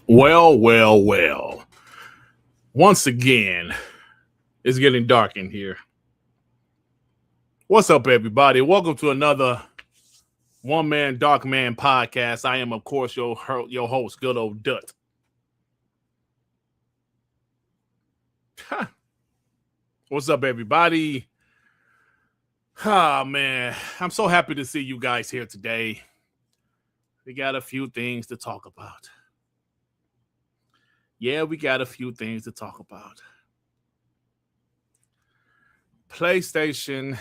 Well. Once again, it's getting dark in here. What's up, everybody? Welcome to another One Man Dark Man podcast. I am, of course, your host, good old Dirt. What's up, everybody? Man, I'm so happy to see you guys here today. We got a few things to talk about. We got a few things to talk about. PlayStation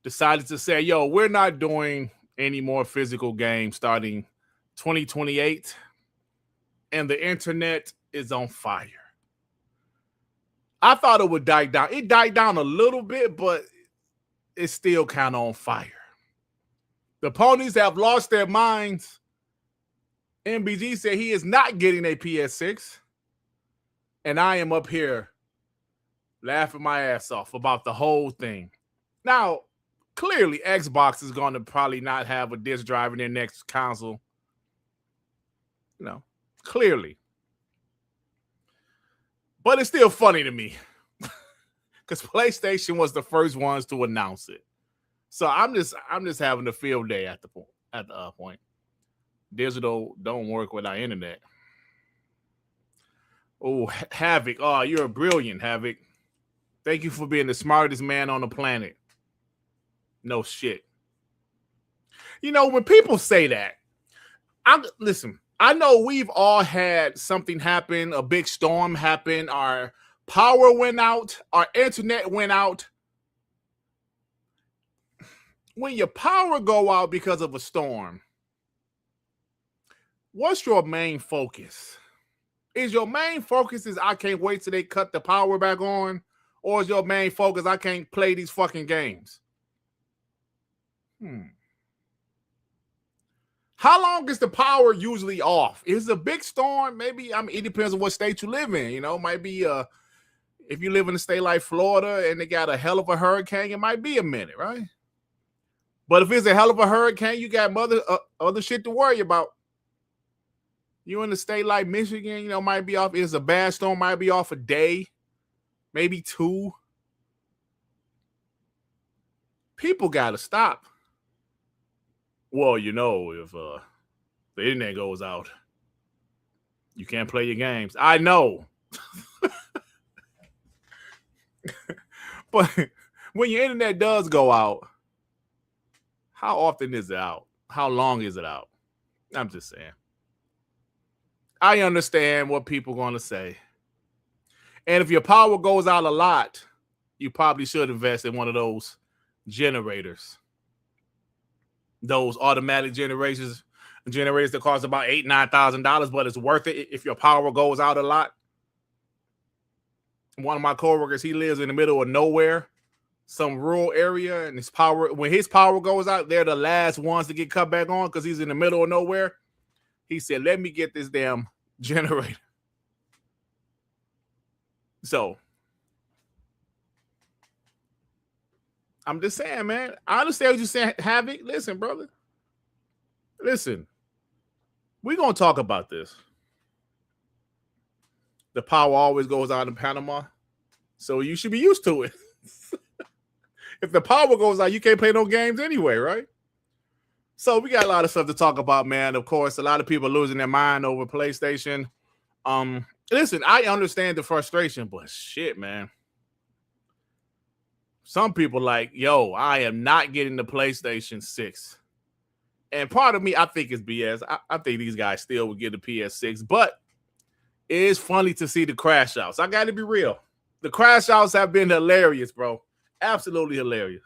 decided to say, we're not doing any more physical games starting 2028, and the internet is on fire. I thought it would die down. It died down a little bit, but it's still kind of on fire. The ponies have lost their minds. MBG said he is not getting a PS6, and I am up here laughing my ass off about the whole thing. Now, clearly, Xbox is going to probably not have a disc drive in their next console. Clearly. But it's still funny to me because PlayStation was the first ones to announce it. So I'm just having a field day at the point. Digital don't work without internet. Oh, Havoc. Oh, you're brilliant, Havoc. Thank you for being the smartest man on the planet. No shit. When people say that, I know we've all had something happen, a big storm happen, our power went out, our internet went out. When your power go out because of a storm, what's your main focus? Is your main focus I can't wait till they cut the power back on? Or is your main focus I can't play these fucking games? How long is the power usually off? Is it a big storm? Maybe, it depends on what state you live in. Might be if you live in a state like Florida and they got a hell of a hurricane, it might be a minute, right? But if it's a hell of a hurricane, you got other shit to worry about. You in a state like Michigan, might be off. It's a bad storm, might be off a day, maybe two. People got to stop. Well, if the internet goes out, you can't play your games. I know. But when your internet does go out, how often is it out? How long is it out? I'm just saying. I understand what people are going to say. And if your power goes out a lot, you probably should invest in one of those generators. Those automatic generators that cost about $8,000-$9,000, but it's worth it if your power goes out a lot. One of my coworkers, he lives in the middle of nowhere, some rural area, and when his power goes out, they're the last ones to get cut back on because he's in the middle of nowhere. He said, let me get this damn generator. So, I'm just saying, man. I understand what you're saying, Havoc. Listen, brother. Listen. We're going to talk about this. The power always goes out in Panama, so you should be used to it. If the power goes out, you can't play no games anyway, right? So we got a lot of stuff to talk about, man. Of course, a lot of people are losing their mind over PlayStation. Listen, I understand the frustration, but shit, man. Some people like, I am not getting the PlayStation 6. And part of me, I think it's BS. I think these guys still would get the PS6, but it is funny to see the crash outs. I got to be real. The crash outs have been hilarious, bro. Absolutely hilarious.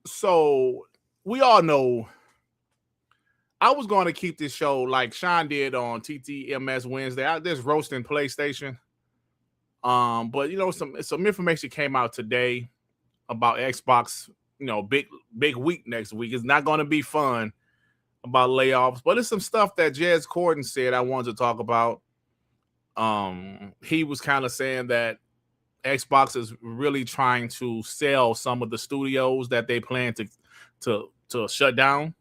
So we all know I was going to keep this show like Sean did on TTMS Wednesday. I just roasting PlayStation. But some information came out today about Xbox, big week next week. It's not going to be fun about layoffs, but it's some stuff that Jez Corden said I wanted to talk about. He was kind of saying that Xbox is really trying to sell some of the studios that they plan to shut down.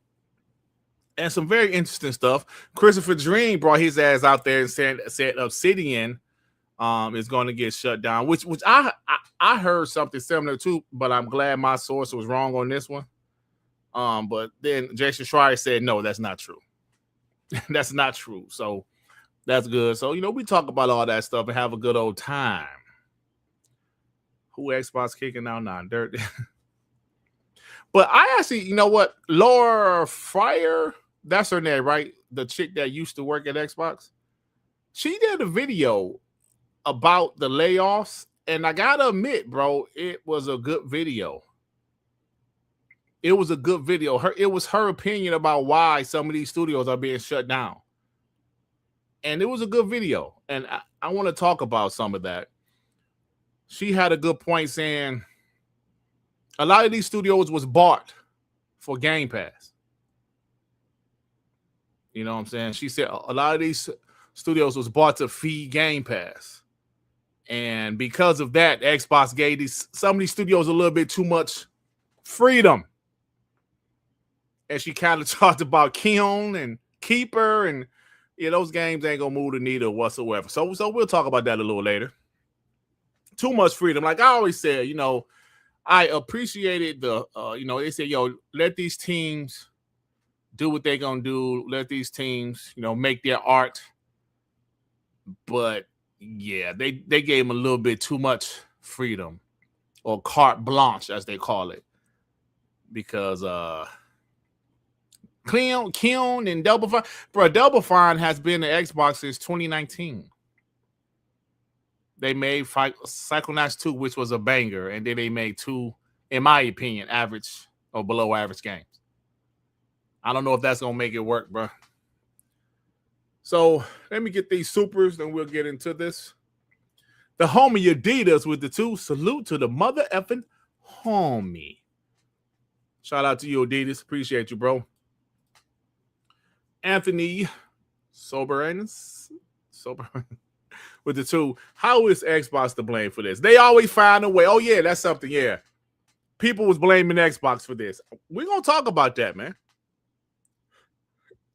and some very interesting stuff. Christopher Dring brought his ass out there and said Obsidian is going to get shut down, which I heard something similar too, but I'm glad my source was wrong on this one. But then Jason Schreier said, no, that's not true. That's not true. So that's good. So, we talk about all that stuff and have a good old time. Who Xbox kicking out now? Dirt. But I actually, you know what? Laura Fryer, that's her name, right? The chick that used to work at Xbox. She did a video about the layoffs, and I gotta admit, bro, it was a good video. It was a good video. It was her opinion about why some of these studios are being shut down. And it was a good video. And I want to talk about some of that. She had a good point saying a lot of these studios was bought for Game Pass. You know what I'm saying? She said a lot of these studios was bought to feed Game Pass. And because of that, Xbox gave some of these studios a little bit too much freedom. And she kind of talked about Keon and Keeper, and those games ain't gonna move the needle whatsoever. So we'll talk about that a little later. Too much freedom. Like I always said, I appreciated they said, let these teams do what they're gonna do. Let these teams, make their art. But yeah, they gave them a little bit too much freedom, or carte blanche, as they call it, because Keon and Double Fine, bro. Double Fine has been at Xbox since 2019. They made Psychonauts 2, which was a banger, and then they made 2, in my opinion, average or below average games. I don't know if that's gonna make it work, bro. So let me get these supers, then we'll get into this. The homie Adidas with the 2. Salute to the mother effing homie. Shout out to you, Adidas. Appreciate you, bro. Anthony Soberanus with the 2. How is Xbox to blame for this? They always find a way. Oh, yeah, that's something. Yeah. People was blaming Xbox for this. We're going to talk about that, man.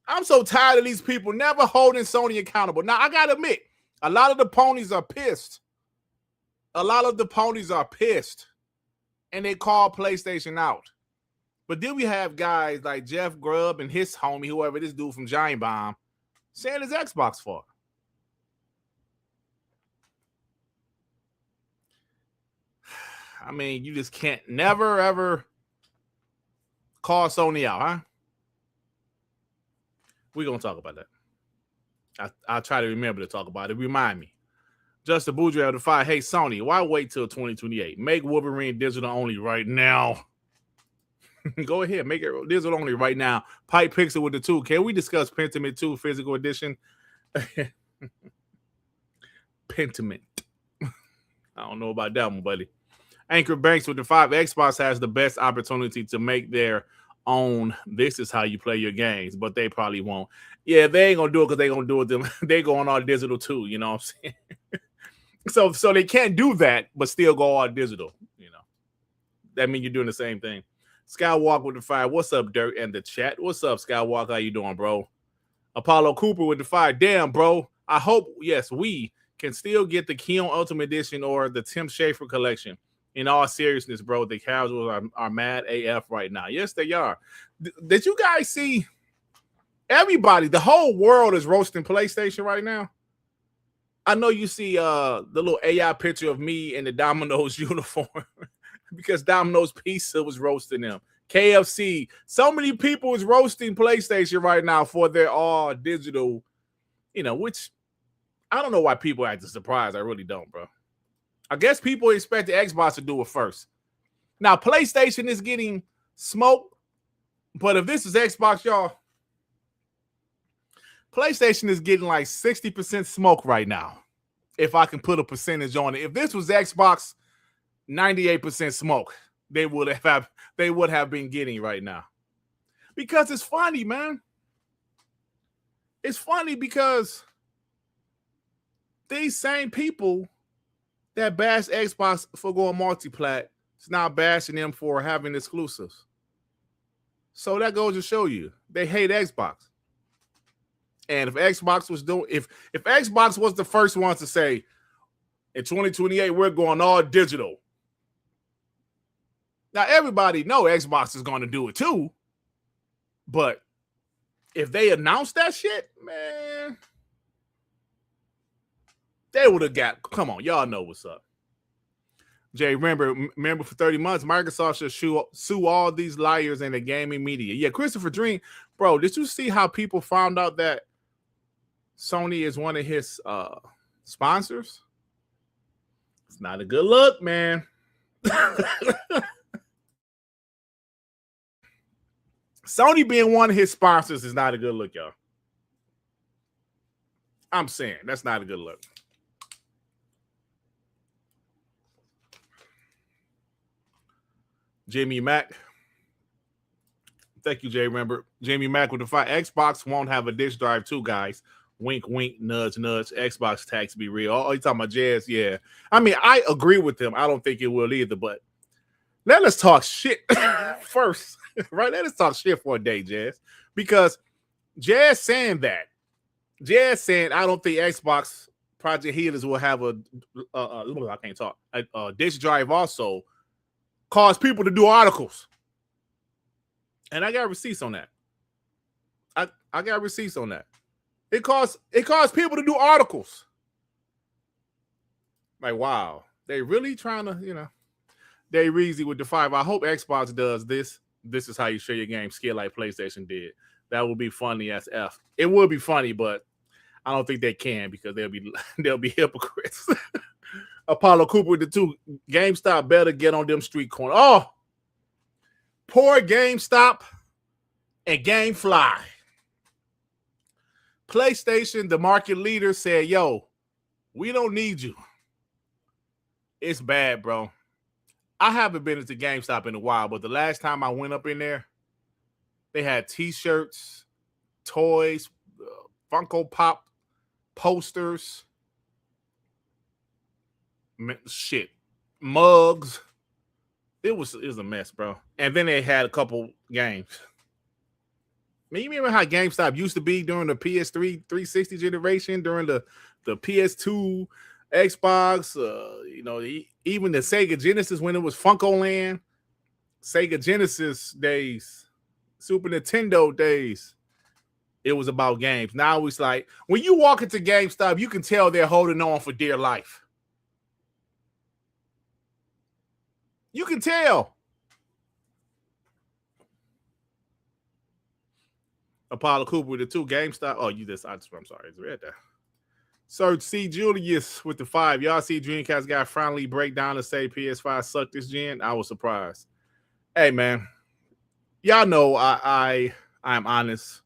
I'm so tired of these people never holding Sony accountable. Now, I got to admit, a lot of the ponies are pissed. And they call PlayStation out. But then we have guys like Jeff Grubb and his homie, whoever, this dude from Giant Bomb, saying it's Xbox fault. I mean, you just can't never, ever call Sony out, huh? We're going to talk about that. I'll try to remember to talk about it. Remind me. Justin Boudreaux of the Fire. Hey, Sony, why wait till 2028? Make Wolverine digital only right now. Go ahead, make it digital only right now. Pipe Pixel with the 2. Can we discuss Pentiment 2 physical edition? Pentiment. I don't know about that one, buddy. Anchor Banks with the 5. Xbox has the best opportunity to make their own. This is how you play your games, but they probably won't. Yeah, they ain't gonna do it because they gonna do it them. They going all digital too. You know what I'm saying? So they can't do that, but still go all digital. That means you're doing the same thing. Skywalk with the 5. What's up, Dirt and the chat? What's up, Skywalk? How you doing, bro? Apollo Cooper with the 5. Damn, bro. I hope, yes, we can still get the Keon Ultimate Edition or the Tim Schafer collection. In all seriousness, bro, the casuals are mad AF right now. Yes, they are. Did you guys see everybody? The whole world is roasting PlayStation right now. I know you see the little AI picture of me in the Domino's uniform because Domino's Pizza was roasting them. KFC. So many people is roasting PlayStation right now for their all digital, which I don't know why people act surprised. I really don't, bro. I guess people expect the Xbox to do it first. Now, PlayStation is getting smoked, but if this is Xbox, y'all, PlayStation is getting like 60% smoke right now, if I can put a percentage on it. If this was Xbox, 98% smoke they would have been getting right now. Because it's funny, man. It's funny because these same people that bash Xbox for going multi-plat is now bashing them for having exclusives. So that goes to show you they hate Xbox. And if Xbox was doing, if Xbox was the first one to say in 2028 we're going all digital, now everybody know Xbox is going to do it too. But if they announced that shit, man, they would have got. Come on, y'all know what's up. Jay, remember for 30 months, Microsoft should sue all these liars in the gaming media. Yeah, Christopher Dring, bro, did you see how people found out that Sony is one of his sponsors? It's not a good look, man. Sony being one of his sponsors is not a good look, y'all. I'm saying that's not a good look. Jamie Mack. Thank you, Jay. Remember, Jamie Mack with the fight. Xbox won't have a disk drive too, guys. Wink, wink, nudge, nudge. Xbox tax be real. Oh, you talking about Jez? Yeah. I mean, I agree with him. I don't think it will either, but let us talk shit first, right? Let us talk shit for a day, Jez. Because Jez saying that. Jez saying, I don't think Xbox Project Helix will have a disk drive also, cause people to do articles. And I got receipts on that. I got receipts on that. It caused people to do articles. Like, wow. They really trying to, they reezy with the 5. I hope Xbox does this. This is how you share your game skill like PlayStation did. That would be funny as F. It would be funny, but I don't think they can because they'll be hypocrites. Apollo Cooper with the 2. GameStop better get on them street corners. Oh, poor GameStop and GameFly. PlayStation, the market leader, said, yo, we don't need you. It's bad, bro. I haven't been into GameStop in a while, but the last time I went up in there, they had T-shirts, toys, Funko Pop posters, shit, mugs. It was a mess, bro. And then they had a couple games. I mean, you remember how GameStop used to be during the PS3 360 generation, during the PS2, Xbox, even the Sega Genesis when it was Funko Land, Sega Genesis days, Super Nintendo days. It was about games. Now it's like when you walk into GameStop, you can tell they're holding on for dear life. You can tell. Apollo Cooper with the 2. GameStop. Oh, I'm sorry. It's read that. Search C. Julius with the 5. Y'all see Dreamcast guy finally break down and say PS5 sucked this gen? I was surprised. Hey, man. Y'all know I'm honest.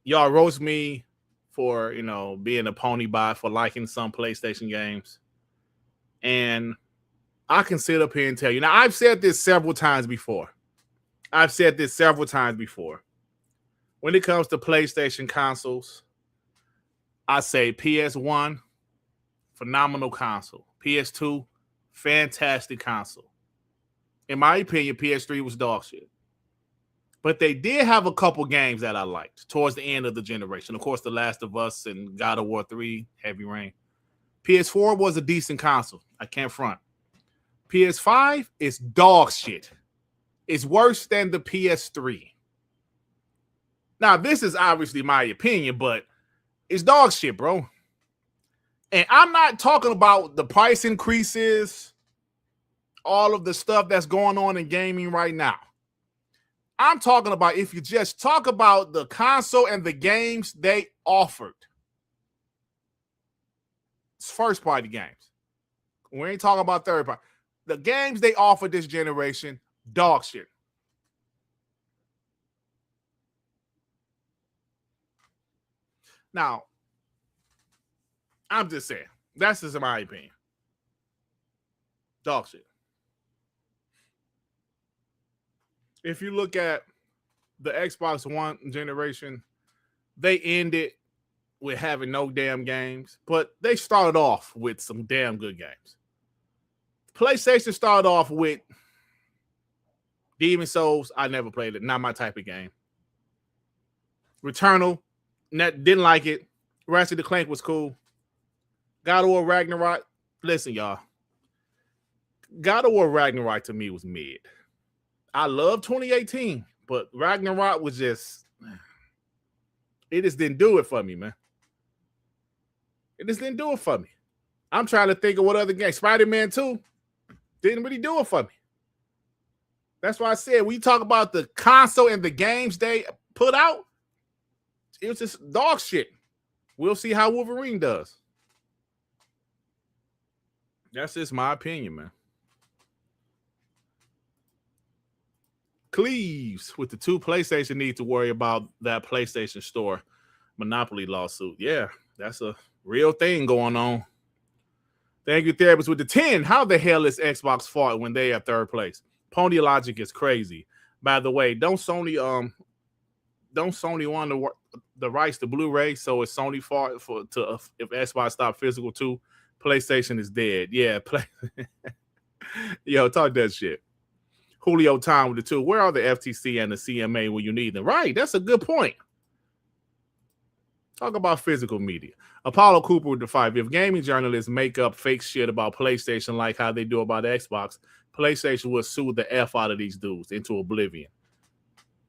Y'all roast me for, being a pony bot, for liking some PlayStation games. And I can sit up here and tell you. Now, I've said this several times before. When it comes to PlayStation consoles, I say PS1, phenomenal console. PS2, fantastic console. In my opinion, PS3 was dog shit. But they did have a couple games that I liked towards the end of the generation. Of course, The Last of Us and God of War 3, Heavy Rain. PS4 was a decent console. I can't front. PS5 is dog shit. It's worse than the PS3. Now, this is obviously my opinion, but it's dog shit, bro. And I'm not talking about the price increases, all of the stuff that's going on in gaming right now. I'm talking about if you just talk about the console and the games they offered. It's first-party games. We ain't talking about third-party. The games they offered this generation, dog shit. Now, I'm just saying. That's just my opinion. Dog shit. If you look at the Xbox One generation, they ended with having no damn games, but they started off with some damn good games. PlayStation started off with Demon Souls, I never played it. Not my type of game. Returnal, didn't like it. Ratchet & Clank was cool. God of War Ragnarok. Listen, y'all. God of War Ragnarok to me was mid. I love 2018, but Ragnarok was just, it just didn't do it for me, man. It just didn't do it for me. I'm trying to think of what other game. Spider-Man 2 didn't really do it for me. That's why I said, when you talk about the console and the games they put out, it was just dog shit. We'll see how Wolverine does. That's just my opinion, man. Cleaves with the 2 PlayStation need to worry about that PlayStation Store monopoly lawsuit. Yeah, that's a real thing going on. Thank you, Therapist, with the 10. How the hell is Xbox fault when they are 3rd place? Pony logic is crazy. By the way, don't Sony want the rights to Blu-ray, so it's Sony fault if Xbox stop physical too. PlayStation is dead. Yeah, yo, talk that shit. Julio Time with the 2. Where are the FTC and the CMA when you need them? Right, that's a good point. Talk about physical media. Apollo Cooper with the 5. If gaming journalists make up fake shit about PlayStation like how they do about Xbox, PlayStation will sue the F out of these dudes into oblivion.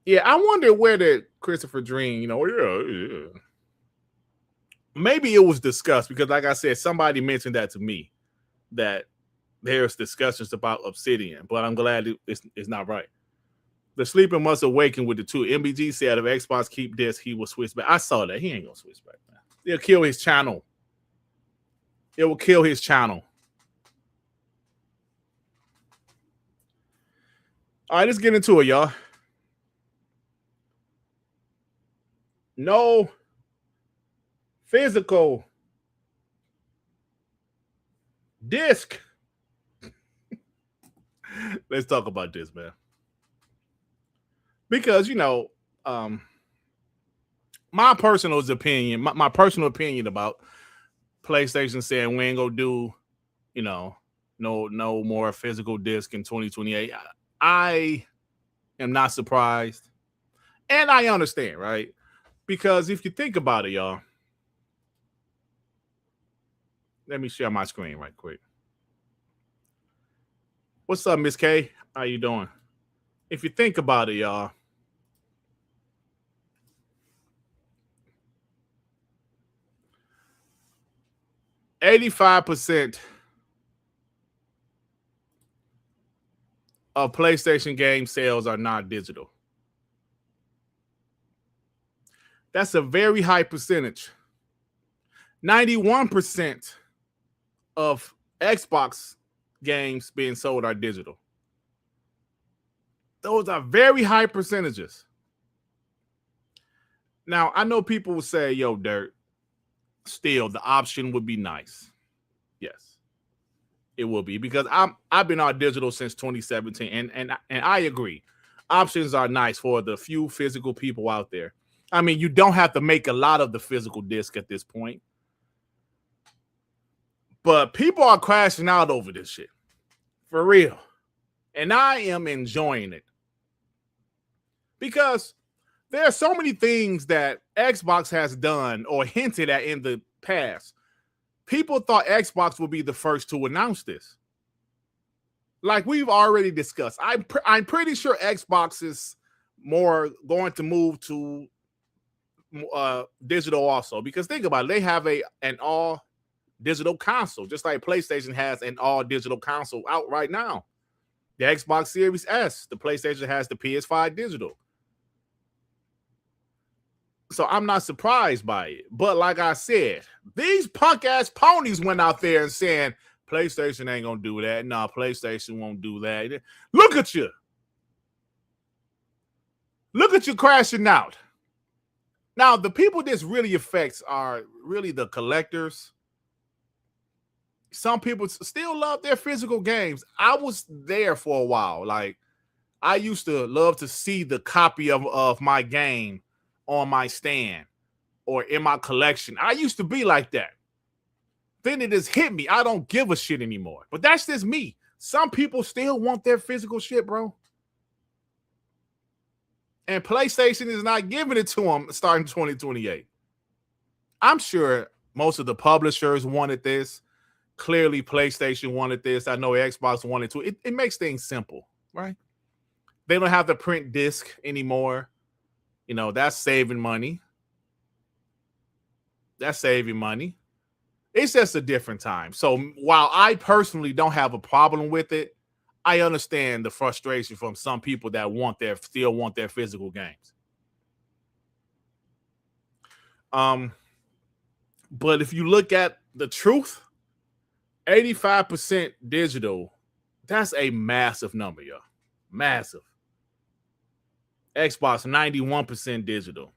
Yeah, I wonder where did Christopher Dring, yeah. Maybe it was discussed because, like I said, somebody mentioned that to me, that there's discussions about Obsidian, but I'm glad it's not right. The sleeper must awaken with the 2. MBG said if Xbox keep this, he will switch back. I saw that. He ain't going to switch back, man. It'll kill his channel. It will kill his channel. All right, let's get into it, y'all. No physical disc. Let's talk about this, man. Because, my personal opinion, my personal opinion about PlayStation saying we ain't gonna do, no more physical disc in 2028. I am not surprised. And I understand, right? Because if you think about it, y'all, let me share my screen right quick. What's up, Miss K? How you doing? If you think about it, y'all, $85% of PlayStation game sales are not digital. That's a very high percentage. 91% of Xbox games being sold are digital. Those are very high percentages. Now, I know people will say, yo, Dirt, still the option would be nice. Yes, it will be, because I've been on digital since 2017, and I agree. Options are nice for the few physical people out there. I mean, you don't have to make a lot of the physical disc at this point. But people are crashing out over this shit. For real. And I am enjoying it. Because there are so many things that Xbox has done or hinted at in the past. People thought Xbox would be the first to announce this. Like we've already discussed. I'm pretty sure Xbox is more going to move to digital also, because think about it, they have an all digital console, just like PlayStation has an all digital console out right now. The Xbox Series S, the PlayStation has the PS5 digital. So I'm not surprised by it. But like I said, these punk ass ponies went out there and saying PlayStation ain't gonna do that. No, PlayStation won't do that. Look at you. Look at you crashing out. Now, the people this really affects are really the collectors. Some people still love their physical games. I was there for a while. Like, I used to love to see the copy of my game on my stand or in my collection. I used to be like that. Then it just hit me. I don't give a shit anymore. But that's just me. Some people still want their physical shit, bro. And PlayStation is not giving it to them starting 2028. I'm sure most of the publishers wanted this. Clearly, PlayStation wanted this. I know Xbox wanted to. It makes things simple, right? They don't have to print disc anymore. You know, that's saving money. That's saving money. It's just a different time. So while I personally don't have a problem with it, I understand the frustration from some people that still want their physical games. But if you look at the truth, 85% digital, that's a massive number, y'all. Massive. Xbox 91% digital.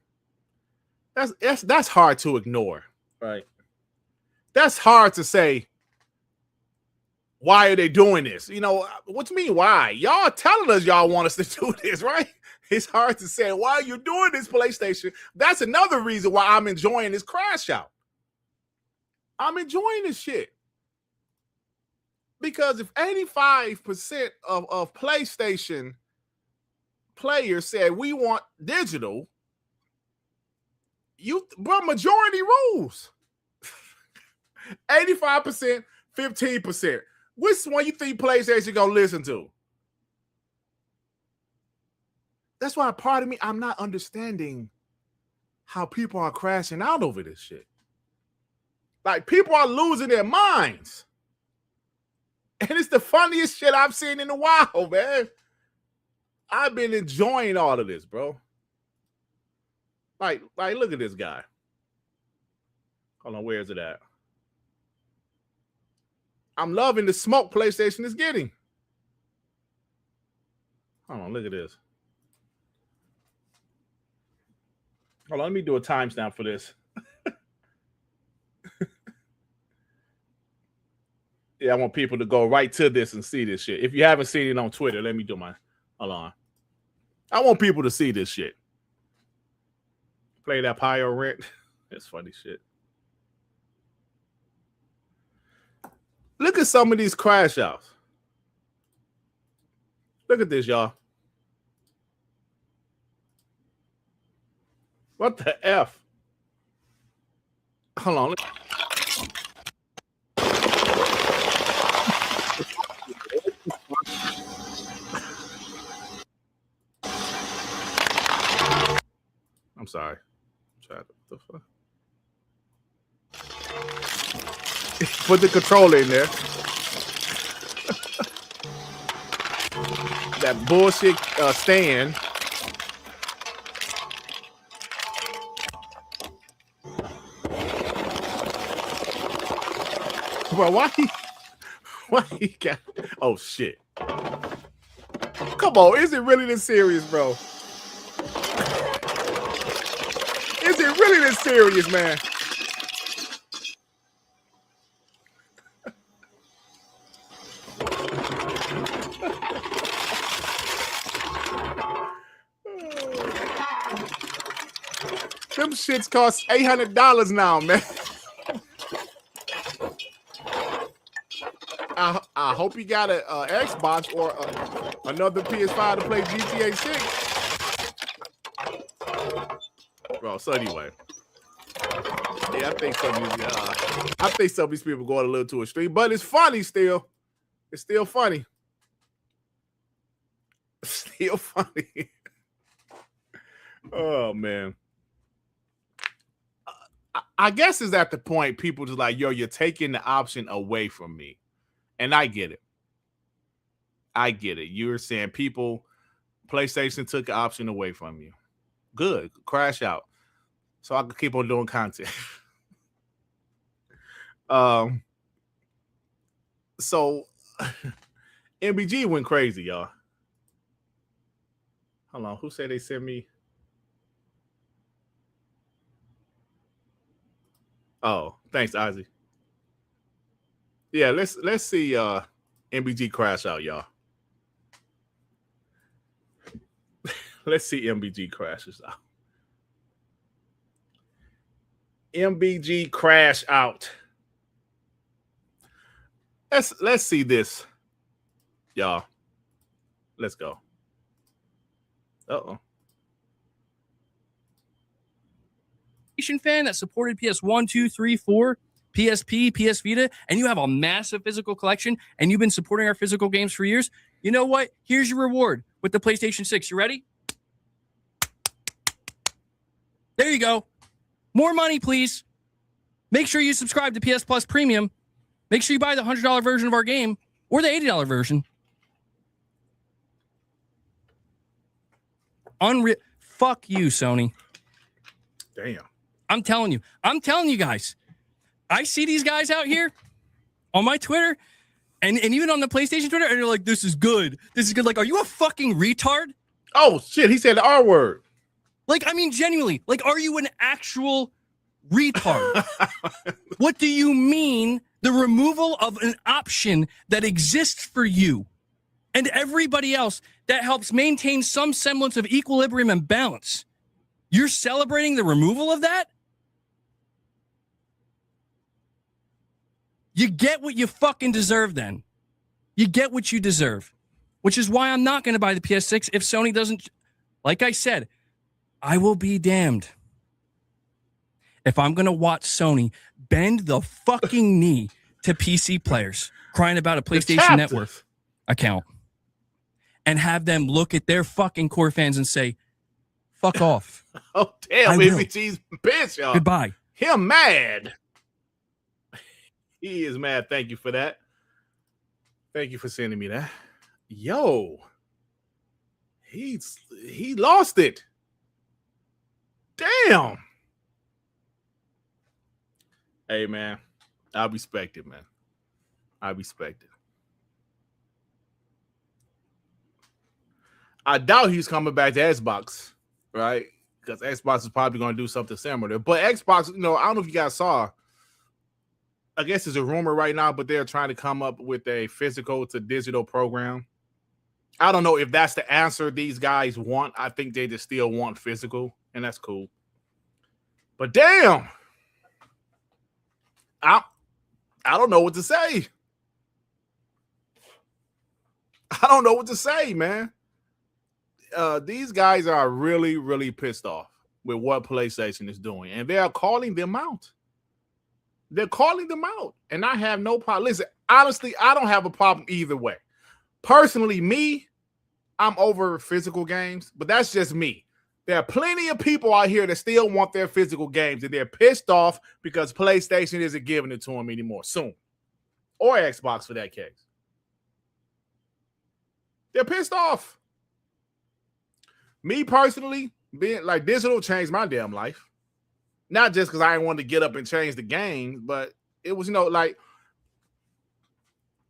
That's hard to ignore, right? That's hard to say. Why are they doing this? You know, what do you mean why? Y'all telling us y'all want us to do this, right? It's hard to say, why are you doing this, PlayStation? That's another reason why I'm enjoying this crash out. I'm enjoying this shit. Because if 85% of PlayStation players said we want digital, majority rules. 85%, 15%. Which one you think PlayStation gonna listen to? That's why part of me, I'm not understanding how people are crashing out over this shit. Like, people are losing their minds. And it's the funniest shit I've seen in a while, man. I've been enjoying all of this, bro. Like, look at this guy. Hold on, where is it at? I'm loving the smoke PlayStation is getting. Hold on, look at this. Hold on, let me do a timestamp for this. Yeah, I want people to go right to this and see this shit. If you haven't seen it on Twitter, let me do my. Hold on. I want people to see this shit. Play that Pyro Rent. That's funny shit. Look at some of these crash outs. Look at this, y'all. What the F? Hold on. I'm sorry. What the fuck? Put the controller in there. That bullshit stand. Bro, why he got? Oh shit! Come on, is it really this serious, bro? Is it really this serious, man? Them shits cost $800 now, man. I hope you got an Xbox or another PS5 to play GTA 6. Bro, so anyway. Yeah, I think some of these people going a little too extreme, but it's funny still. It's still funny. Still funny. Oh, man. I guess it's at the point people just like, yo, you're taking the option away from me. And I get it. I get it. You're saying PlayStation took the option away from you. Good. Crash out. So I can keep on doing content. So MBG went crazy, y'all. Hold on. Who said they sent me? Oh, thanks, Ozzy. Yeah, let's see MBG crash out, y'all. Let's see MBG crashes out. MBG crash out. Let's see this, y'all. Let's go. Uh-oh. PlayStation fan that supported PS1, 2, 3, 4, PSP, PS Vita, and you have a massive physical collection, and you've been supporting our physical games for years, you know what? Here's your reward with the PlayStation 6. You ready? There you go. More money, please. Make sure you subscribe to PS Plus Premium. Make sure you buy the $100 version of our game or the $80 version. Unreal. Fuck you, Sony. Damn. I'm telling you guys. I see these guys out here on my Twitter and even on the PlayStation Twitter, and they're like, this is good. This is good. Like, are you a fucking retard? Oh, shit. He said the R word. Like, I mean, genuinely, like, are you an actual retard? What do you mean the removal of an option that exists for you and everybody else that helps maintain some semblance of equilibrium and balance? You're celebrating the removal of that? You get what you fucking deserve then. You get what you deserve, which is why I'm not going to buy the PS6 if Sony doesn't. Like I said, I will be damned if I'm going to watch Sony bend the fucking knee to PC players crying about a PlayStation Network account and have them look at their fucking core fans and say, fuck off. Oh, damn, BBT's bitch, y'all. Goodbye. Him mad. He is mad. Thank you for that. Thank you for sending me that. Yo, he lost it. Damn. Hey, man, I respect it, man. I respect it. I doubt he's coming back to Xbox, right? Because Xbox is probably going to do something similar. But Xbox, I don't know if you guys saw. I guess it's a rumor right now, but they're trying to come up with a physical to digital program. I don't know if that's the answer these guys want. I think they just still want physical, and that's cool. But damn, I don't know what to say. I don't know what to say, man. These guys are really, really pissed off with what PlayStation is doing, and they are calling them out. They're calling them out, and I have no problem. Listen, honestly, I don't have a problem either way. Personally, me, I'm over physical games, but that's just me. There are plenty of people out here that still want their physical games, and they're pissed off because PlayStation isn't giving it to them anymore soon, or Xbox for that case. They're pissed off. Me personally, being like digital changed my damn life. Not just because I didn't want to get up and change the game, but it was, like,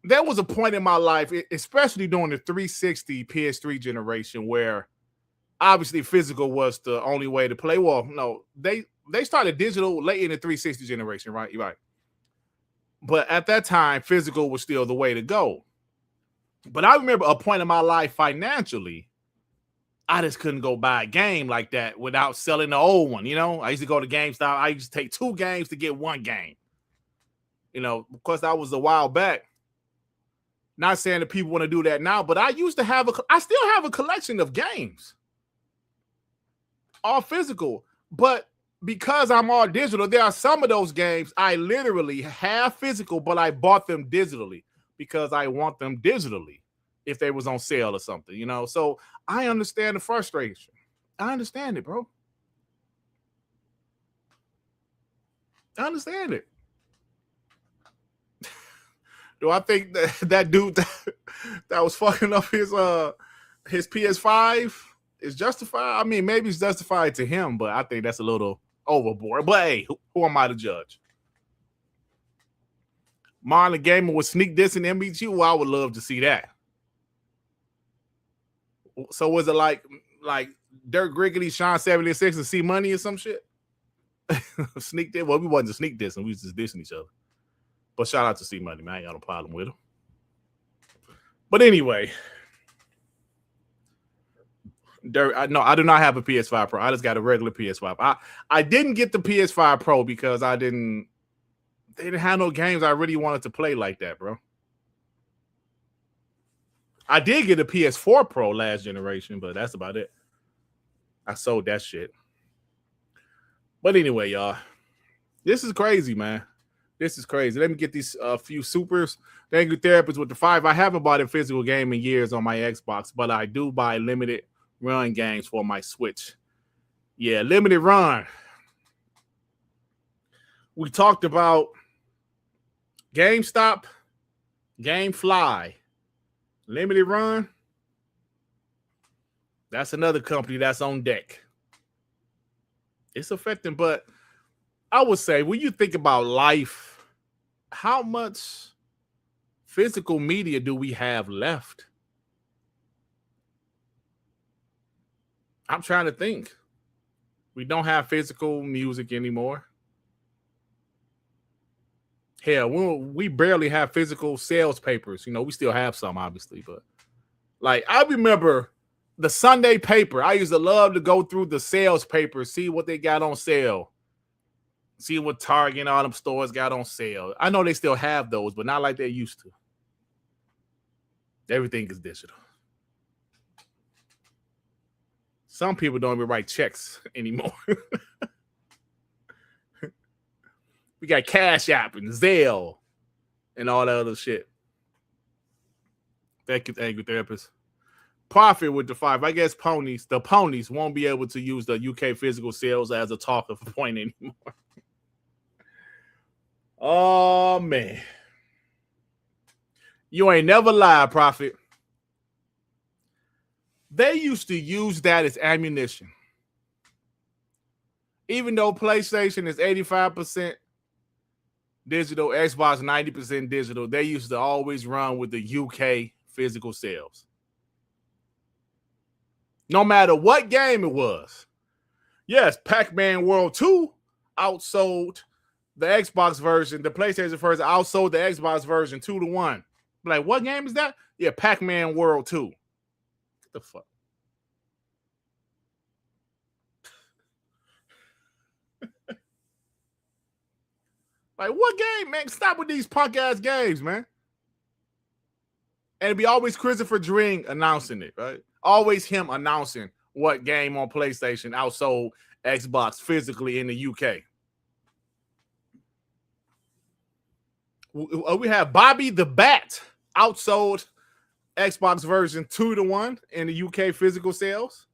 there was a point in my life, especially during the 360 PS3 generation, where obviously physical was the only way to play. Well, no, they started digital late in the 360 generation, right? You're right. But at that time, physical was still the way to go. But I remember a point in my life financially, I just couldn't go buy a game like that without selling the old one. I used to go to GameStop. I used to take 2 games to get 1 game. Of course, that was a while back. Not saying that people want to do that now, but I still have a collection of games. All physical. But because I'm all digital, there are some of those games I literally have physical, but I bought them digitally because I want them digitally if they was on sale or something, So I understand the frustration. I understand it, bro. I understand it. Do I think that dude that was fucking up his PS5 is justified? I mean, maybe it's justified to him, but I think that's a little overboard. But hey, who am I to judge? Marlon Gamer with sneak diss and MBG. Well, I would love to see that. So was it like Dirt Griggity, Sean 76, and C Money or some shit? Sneak diss. Well, we wasn't sneak dissing. We was just dissing each other. But shout out to C Money, man. I ain't got no problem with him. But anyway, I do not have a PS5 Pro. I just got a regular PS5. I didn't get the PS5 Pro because they didn't have no games I really wanted to play like that, bro. I did get a PS4 Pro last generation, but that's about it. I sold that shit. But anyway, y'all, this is crazy, man. This is crazy. Let me get these few supers. Thank you, Therapist, with the 5. I haven't bought a physical game in years on my Xbox, but I do buy limited run games for my Switch. Yeah, limited run. We talked about GameStop, GameFly, limited run. That's another company that's on deck. It's affecting, but I would say when you think about life, how much physical media do we have left? I'm trying to think. We don't have physical music anymore. Hell, we barely have physical sales papers. You know, we still have some, obviously, but like I remember the Sunday paper. I used to love to go through the sales papers, see what they got on sale, see what Target and all them stores got on sale. I know they still have those, but not like they used to. Everything is digital. Some people don't even write checks anymore. We got Cash App and Zelle and all that other shit. Thank you, Therapist. Profit with the 5. I guess the ponies won't be able to use the UK physical sales as a talking point anymore. Oh, man. You ain't never lied, Profit. They used to use that as ammunition. Even though PlayStation is 85% digital, Xbox 90% digital, they used to always run with the UK physical sales. No matter what game it was. Yes, Pac-Man World 2 outsold the Xbox version, the PlayStation version outsold the Xbox version 2-1. Like, what game is that? Yeah, Pac-Man World 2. What the fuck? Like, what game, man? Stop with these punk-ass games, man. And it'd be always Christopher Dring announcing it, right? Always him announcing what game on PlayStation outsold Xbox physically in the UK. We have Bobby the Bat outsold Xbox version 2-1 in the UK physical sales.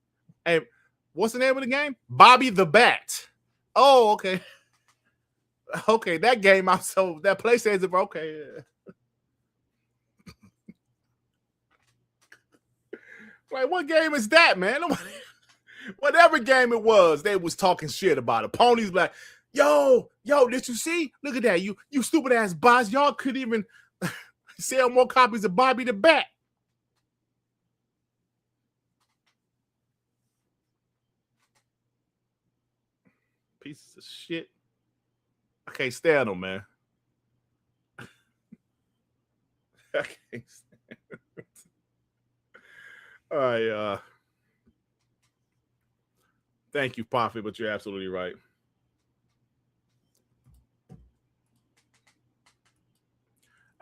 And what's the name of the game? Bobby the Bat. Oh, okay. Okay, that game outsold that PlayStation. Okay. Like, what game is that, man? Whatever game it was, they was talking shit about it. Ponies like, yo, did you see? Look at that. You stupid ass bots. Y'all could even sell more copies of Bobby the Bat. Pieces of shit. I can't stand them, man. I can't stand them. All right, thank you, Prophet, but you're absolutely right.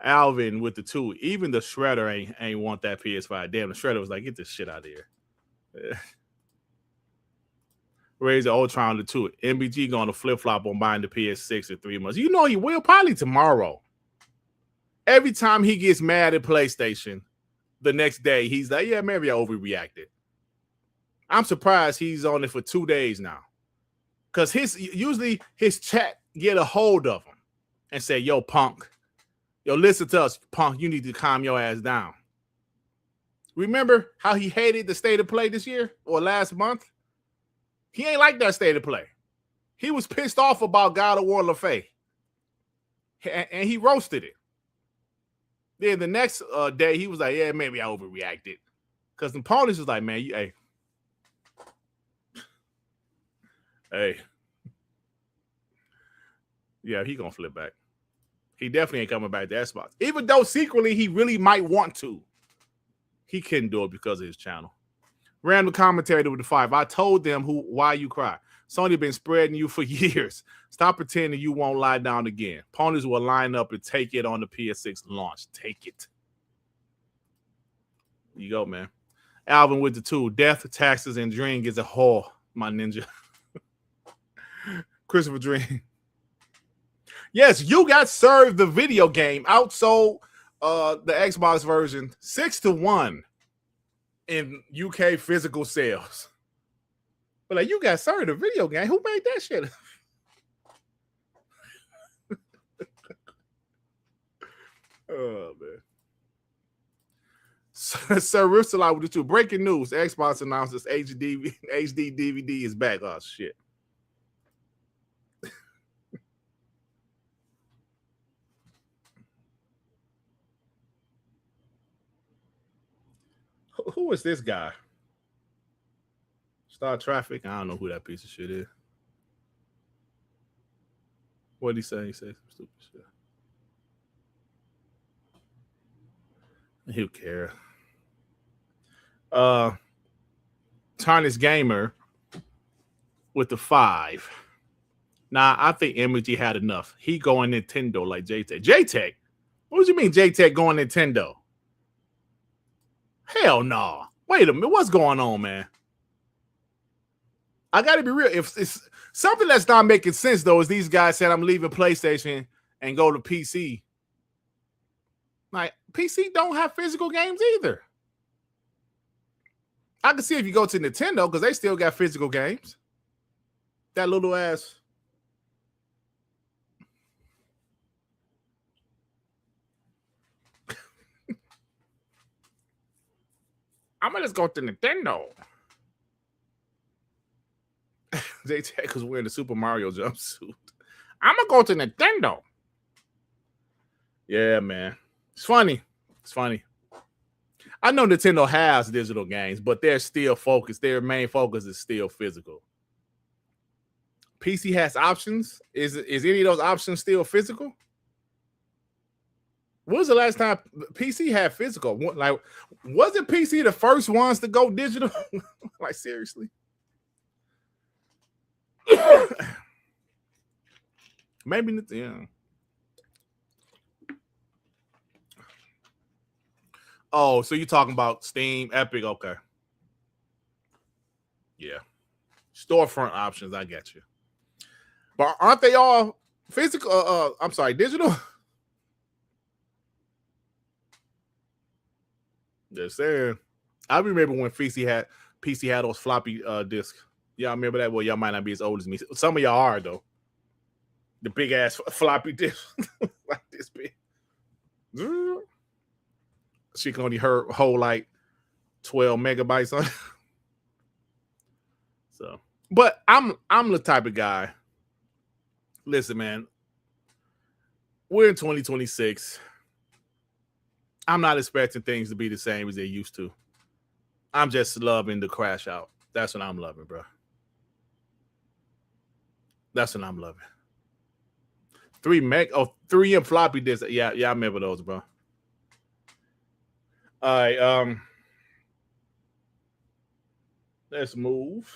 Alvin with the 2. Even the Shredder ain't want that PS5. Damn, the Shredder was like, get this shit out of here. Razor Ultron the 2. MBG going to flip-flop on buying the PS6 in 3 months. You know he will, probably tomorrow. Every time he gets mad at PlayStation, the next day, he's like, yeah, maybe I overreacted. I'm surprised he's on it for 2 days now. Because usually his chat get a hold of him and say, yo, punk. Yo, listen to us, punk. You need to calm your ass down. Remember how he hated the state of play this year or last month? He ain't like that state of play. He was pissed off about God of War LaFay. And he roasted it. Then the next day, he was like, yeah, maybe I overreacted. Because the opponents was like, man, hey. Yeah, he going to flip back. He definitely ain't coming back to Xbox. Even though secretly he really might want to. He couldn't do it because of his channel. Random commentary with the 5. I told them why you cry. Sony been spreading you for years. Stop pretending you won't lie down again. Ponies will line up and take it on the PS6 launch. Take it. You go, man. Alvin with the 2. Death, taxes, and Dring is a whore, my ninja. Christopher Dring. Yes, you got served the video game. Outsold the Xbox version 6-1 in UK physical sales. But like, you got served a video game. Who made that shit? Oh man. Sir Ripsalot with the two breaking news. Xbox announces HD DVD is back. Oh shit. Who is this guy? Star Traffic. I don't know who that piece of shit is. What did he say? He said some stupid shit. Who cares? Tarnished Gamer with the 5. Nah, I think MG had enough. He going Nintendo like J-Tech. J-Tech? What do you mean J-Tech going Nintendo? Hell no. Wait a minute. What's going on, man? I got to be real. If it's something that's not making sense, though, is these guys said I'm leaving PlayStation and go to PC. Like, PC don't have physical games either. I can see if you go to Nintendo because they still got physical games. That little ass. I'm gonna just go to Nintendo. J-Tech was wearing the Super Mario jumpsuit. I'm gonna go to Nintendo. Yeah, man. It's funny. It's funny. I know Nintendo has digital games, but they're still focused. Their main focus is still physical. PC has options. Is any of those options still physical? When was the last time PC had physical? Like, wasn't PC the first ones to go digital? Like, seriously? Maybe, yeah. Oh, so you're talking about Steam, Epic, okay. Yeah. Storefront options, I get you. But aren't they all physical? I'm sorry, digital? Just saying. I remember when PC had those floppy discs. Y'all remember that? Well, y'all might not be as old as me. Some of y'all are, though. The big ass floppy disk. Like this big. She can only hold like 12 megabytes on it. So, but I'm the type of guy. Listen, man, we're in 2026. I'm not expecting things to be the same as they used to. I'm just loving the crash out. That's what I'm loving, bro. That's what I'm loving. 3 and floppy disks. Yeah, I remember those, bro. All right, let's move.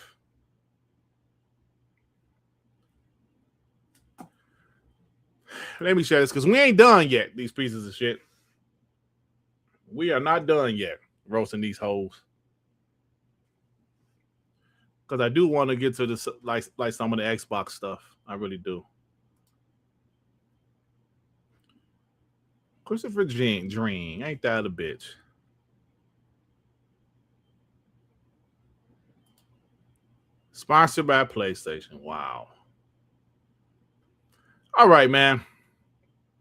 Let me share this because we ain't done yet, these pieces of shit. We are not done yet roasting these hoes. Because I do want to get to this, like some of the Xbox stuff. I really do. Christopher Dring, ain't that a bitch? Sponsored by PlayStation. Wow. All right, man.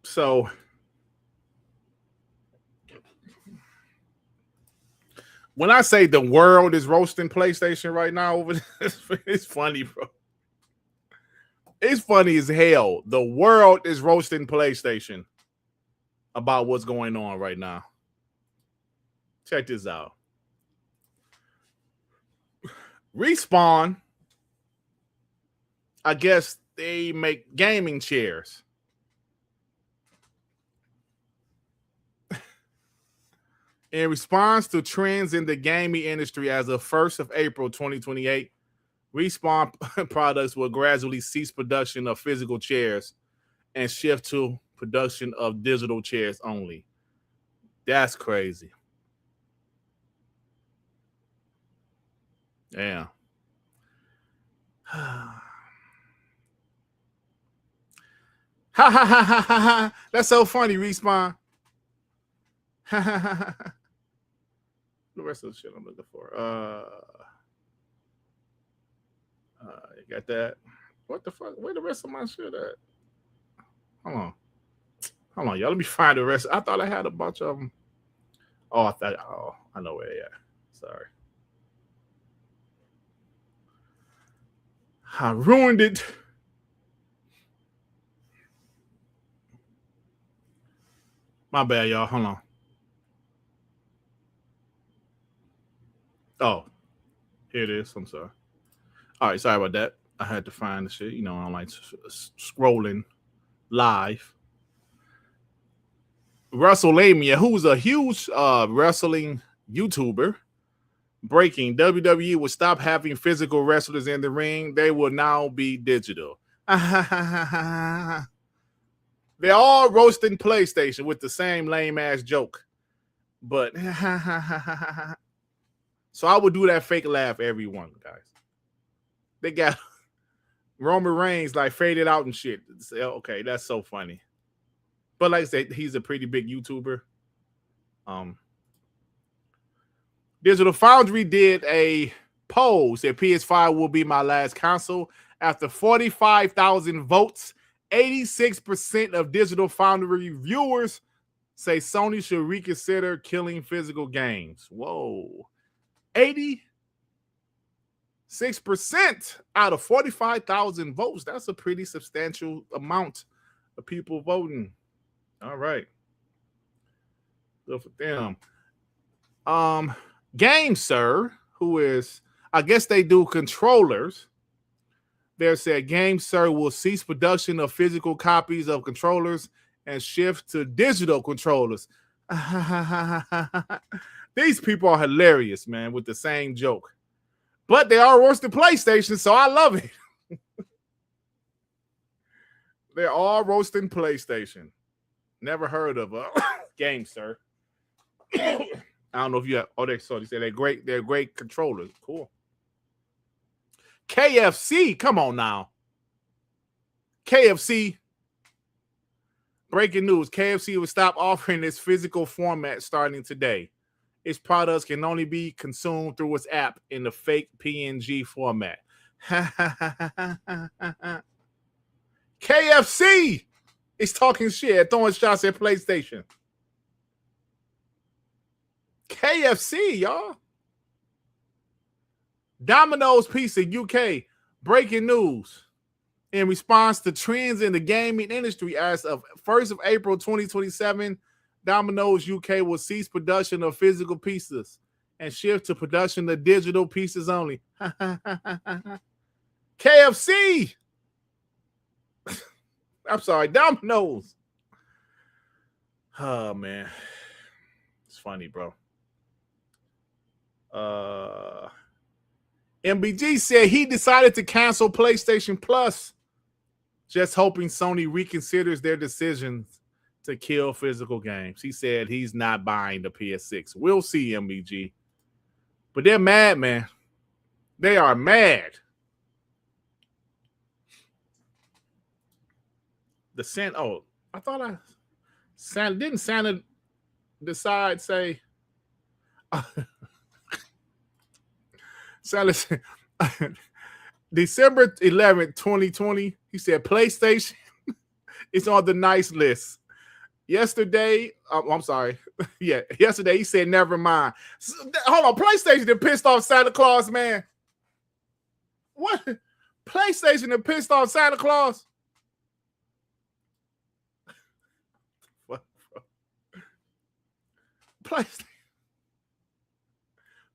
So when I say the world is roasting PlayStation right now, over this, it's funny, bro. It's funny as hell. The world is roasting PlayStation about what's going on right now. Check this out. Respawn, I guess they make gaming chairs. In response to trends in the gaming industry as of 1st of April 2028, Respawn products will gradually cease production of physical chairs and shift to production of digital chairs only. That's crazy. Yeah. Ha ha ha ha ha ha. That's so funny, Respawn. Ha ha ha ha. The rest of the shit I'm looking for. You got that. What the fuck? Where the rest of my shit at? Hold on, y'all. Let me find the rest. I thought I had a bunch of them. Oh, I know where they at. Sorry. I ruined it. My bad, y'all. Hold on. Oh, here it is. I'm sorry. All right, sorry about that. I had to find the shit. You know, I'm like scrolling live. WrestleMania, who's a huge wrestling YouTuber, breaking: WWE will stop having physical wrestlers in the ring. They will now be digital. They're all roasting PlayStation with the same lame ass joke. But so I would do that fake laugh every one, guys. They got Roman Reigns like faded out and shit. Okay, that's so funny. But like I said, he's a pretty big YouTuber. Digital Foundry did a poll, said PS5 will be my last console. After 45,000 votes, 86% of Digital Foundry viewers say Sony should reconsider killing physical games. Whoa. 86% out of 45,000 votes. That's a pretty substantial amount of people voting. All right. Good for them. GameSir, who is, I guess they do controllers. They said GameSir will cease production of physical copies of controllers and shift to digital controllers. These people are hilarious, man, with the same joke. But they are roasting PlayStation, so I love it. They're all roasting PlayStation. Never heard of a GameSir. I don't know if you have. Oh, they say they're great. They're great controllers. Cool. KFC, come on now. KFC. Breaking news: KFC will stop offering its physical format starting today. Its products can only be consumed through its app in the fake PNG format. KFC is talking shit, throwing shots at PlayStation. KFC, y'all. Domino's Pizza UK, breaking news. In response to trends in the gaming industry, as of 1st of April 2027, Domino's UK will cease production of physical pizzas and shift to production of digital pieces only. KFC! I'm sorry, Domino's. Oh, man. It's funny, bro. MBG said he decided to cancel PlayStation Plus, just hoping Sony reconsiders their decisions to kill physical games. He said he's not buying the PS6. We'll see, MBG. But they're mad, man. They are mad. The Santa, oh, I thought Santa, didn't Santa decide, say, Santa said, December 11th, 2020, he said PlayStation is on the nice list. Yesterday, I'm sorry. Yeah, yesterday he said never mind. Hold on, PlayStation that pissed off Santa Claus, man. What? PlayStation that pissed off Santa Claus?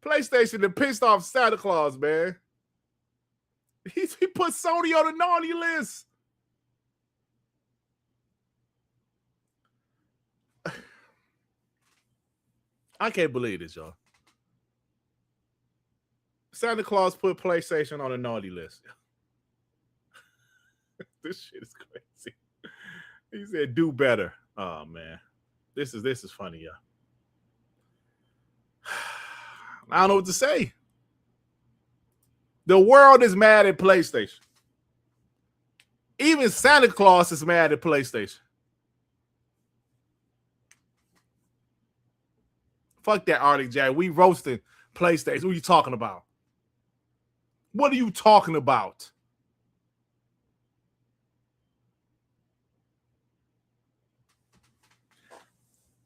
PlayStation that pissed off Santa Claus, man. He put Sony on the naughty list. I can't believe this, y'all. Santa Claus put PlayStation on the naughty list. This shit is crazy. He said, "Do better." Oh man, this is funny, y'all. I don't know what to say. The world is mad at PlayStation. Even Santa Claus is mad at PlayStation. Fuck that, Arctic Jack. We roasting PlayStation. What are you talking about? What are you talking about?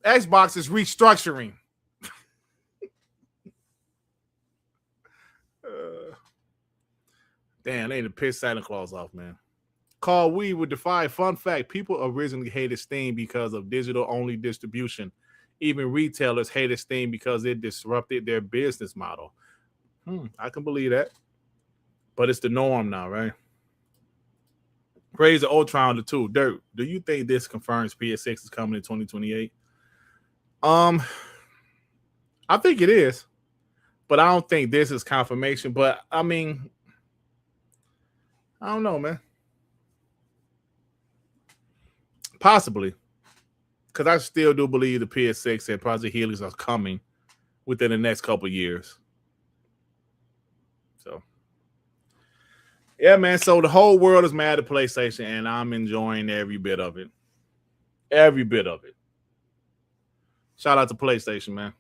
Xbox is restructuring. Damn, they need to piss Santa Claus off, man. Carl Weed would defy. Fun fact, people originally hated Steam because of digital-only distribution. Even retailers hated Steam because it disrupted their business model. I can believe that. But it's the norm now, right? Praise the Ultron the 2. Dirt, do you think this confirms PS6 is coming in 2028? I think it is. But I don't think this is confirmation. But, I mean, I don't know, man. Possibly. Because I still do believe the PS6 and Project Helix are coming within the next couple of years. So, yeah, man. So the whole world is mad at PlayStation, and I'm enjoying every bit of it. Every bit of it. Shout out to PlayStation, man.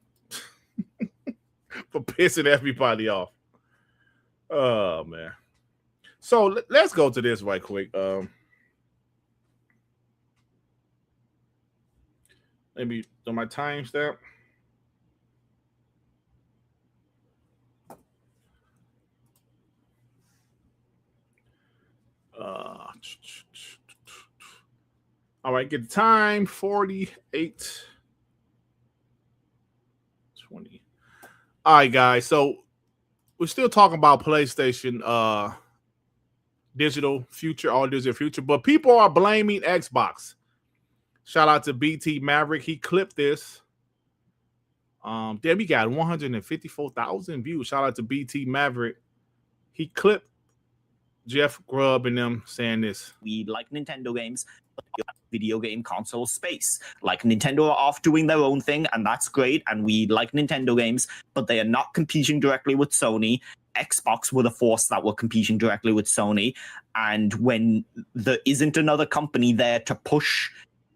For pissing everybody off. Oh, man. So let's go to this right quick. Maybe on my timestamp. All right, get the time. 48. 20. All right, guys. So we're still talking about PlayStation digital future, all digital future, but people are blaming Xbox. Shout out to BT Maverick. He clipped this. Damn, he got 154,000 views. Shout out to BT Maverick. He clipped Jeff Grubb and them saying this. We like Nintendo games, video game console space. Like Nintendo are off doing their own thing, and that's great. And we like Nintendo games, but they are not competing directly with Sony. Xbox were the force that were competing directly with Sony. And when there isn't another company there to push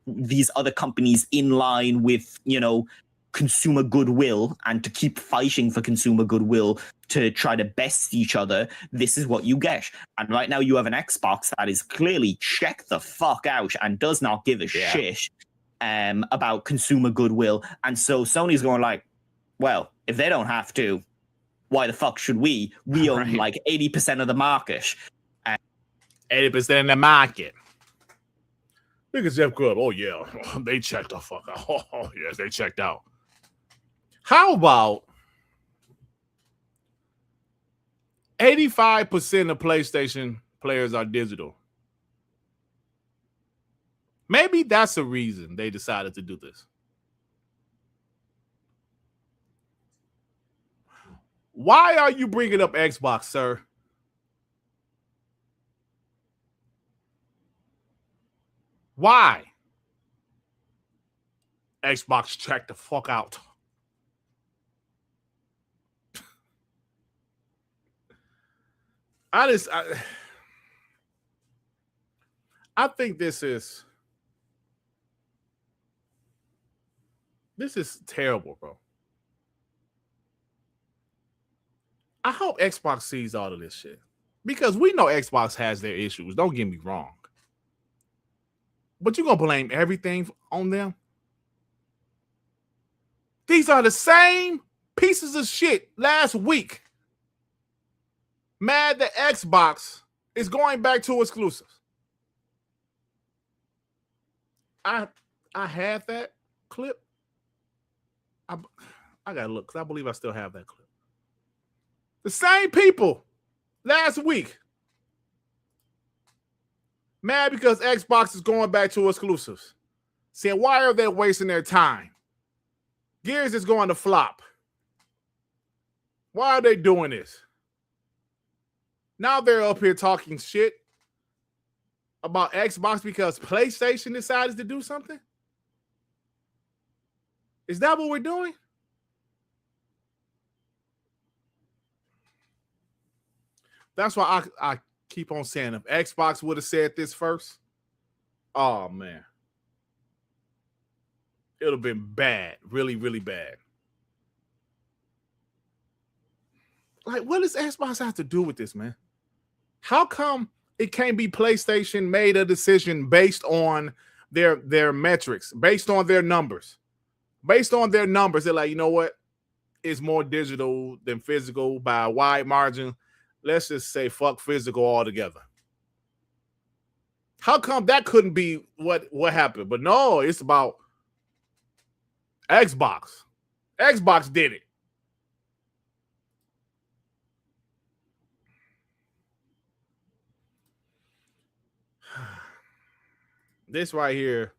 these other companies in line with, you know, consumer goodwill and to keep fighting for consumer goodwill to try to best each other, this is what you get. And right now you have an Xbox that is clearly checked the fuck out and does not give a shit about consumer goodwill. And so Sony's going like, well, if they don't have to, why the fuck should we? We own like 80% of the market. 80% of the market. Look at Jeff Grubb. Oh, yeah. They checked the fuck out. Oh, yes, they checked out. How about 85% of PlayStation players are digital? Maybe that's the reason they decided to do this. Why are you bringing up Xbox, sir? Why? Xbox checked the fuck out. I think this is terrible, bro. I hope Xbox sees all of this shit. Because we know Xbox has their issues. Don't get me wrong. But you're going to blame everything on them? These are the same pieces of shit last week. Mad that Xbox is going back to exclusives. I had that clip. I got to look because I believe I still have that clip. The same people last week. Mad because Xbox is going back to exclusives. Saying, why are they wasting their time? Gears is going to flop. Why are they doing this? Now they're up here talking shit about Xbox because PlayStation decided to do something? Is that what we're doing? That's why I keep on saying, if Xbox would have said this first, oh man, it would have been bad, really, really bad. Like, what does Xbox have to do with this, man? How come it can't be PlayStation made a decision based on their metrics, based on their numbers? Based on their numbers, they're like, you know what? It's more digital than physical by a wide margin. Let's just say fuck physical altogether. How come that couldn't be what happened? But no, it's about Xbox. Xbox did it. This right here,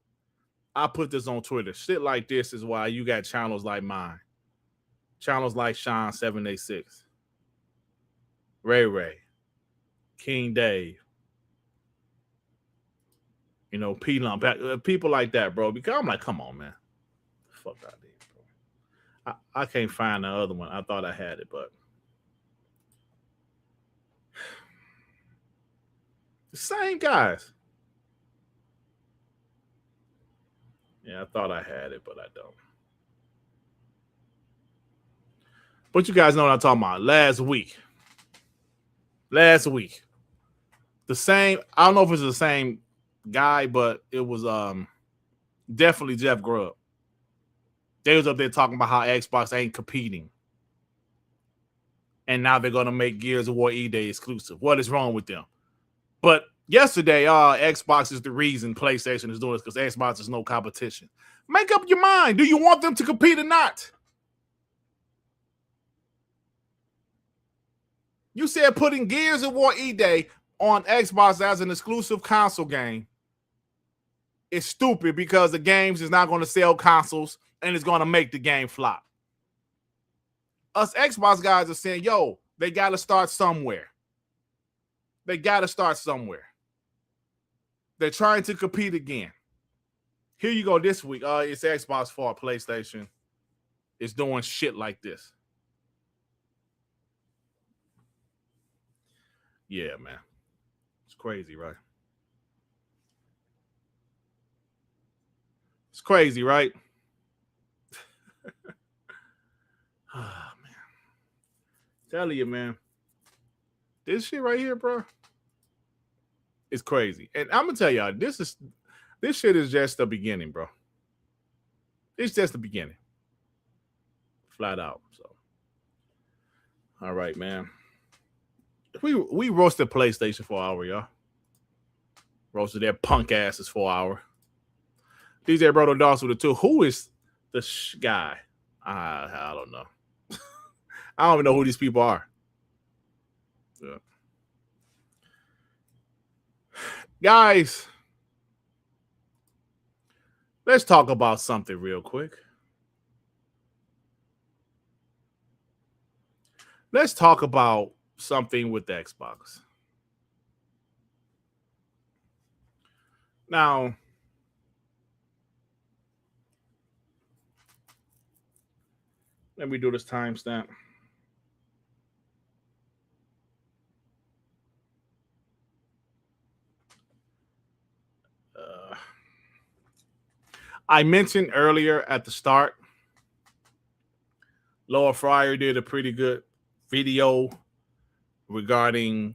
I put this on Twitter. Shit like this is why you got channels like mine. Channels like Sean 786, Ray, King Dave, you know, P Lump, people like that, bro. Because I'm like, come on, man. Fuck out there, bro. I can't find the other one. I thought I had it, but the same guys. Yeah, I thought I had it, but I don't. But you guys know what I'm talking about. Last week. The same, I don't know if it's the same guy, but it was definitely Jeff Grubb. They was up there talking about how Xbox ain't competing. And now they're going to make Gears of War E-Day exclusive. What is wrong with them? But yesterday, Xbox is the reason PlayStation is doing this because Xbox is no competition. Make up your mind. Do you want them to compete or not? You said putting Gears of War E-Day on Xbox as an exclusive console game is stupid because the games is not going to sell consoles and it's going to make the game flop. Us Xbox guys are saying, yo, they got to start somewhere. They're trying to compete again. Here you go this week. It's Xbox fault. PlayStation is doing shit like this. Yeah, man. It's crazy, right? It's crazy, right? Oh, man. Telling you, man. This shit right here, bro, it's crazy. And I'm gonna tell y'all, this shit is just the beginning, bro. It's just the beginning. Flat out. So all right, man. We roasted PlayStation for an hour, y'all. Roasted their punk asses for an hour. DJ Brodo Dawson with the 2. Who is the guy? I don't know. I don't even know who these people are. Yeah. Guys, let's talk about something real quick. Let's talk about something with the Xbox. Now, let me do this timestamp. I mentioned earlier at the start, Laura Fryer did a pretty good video regarding,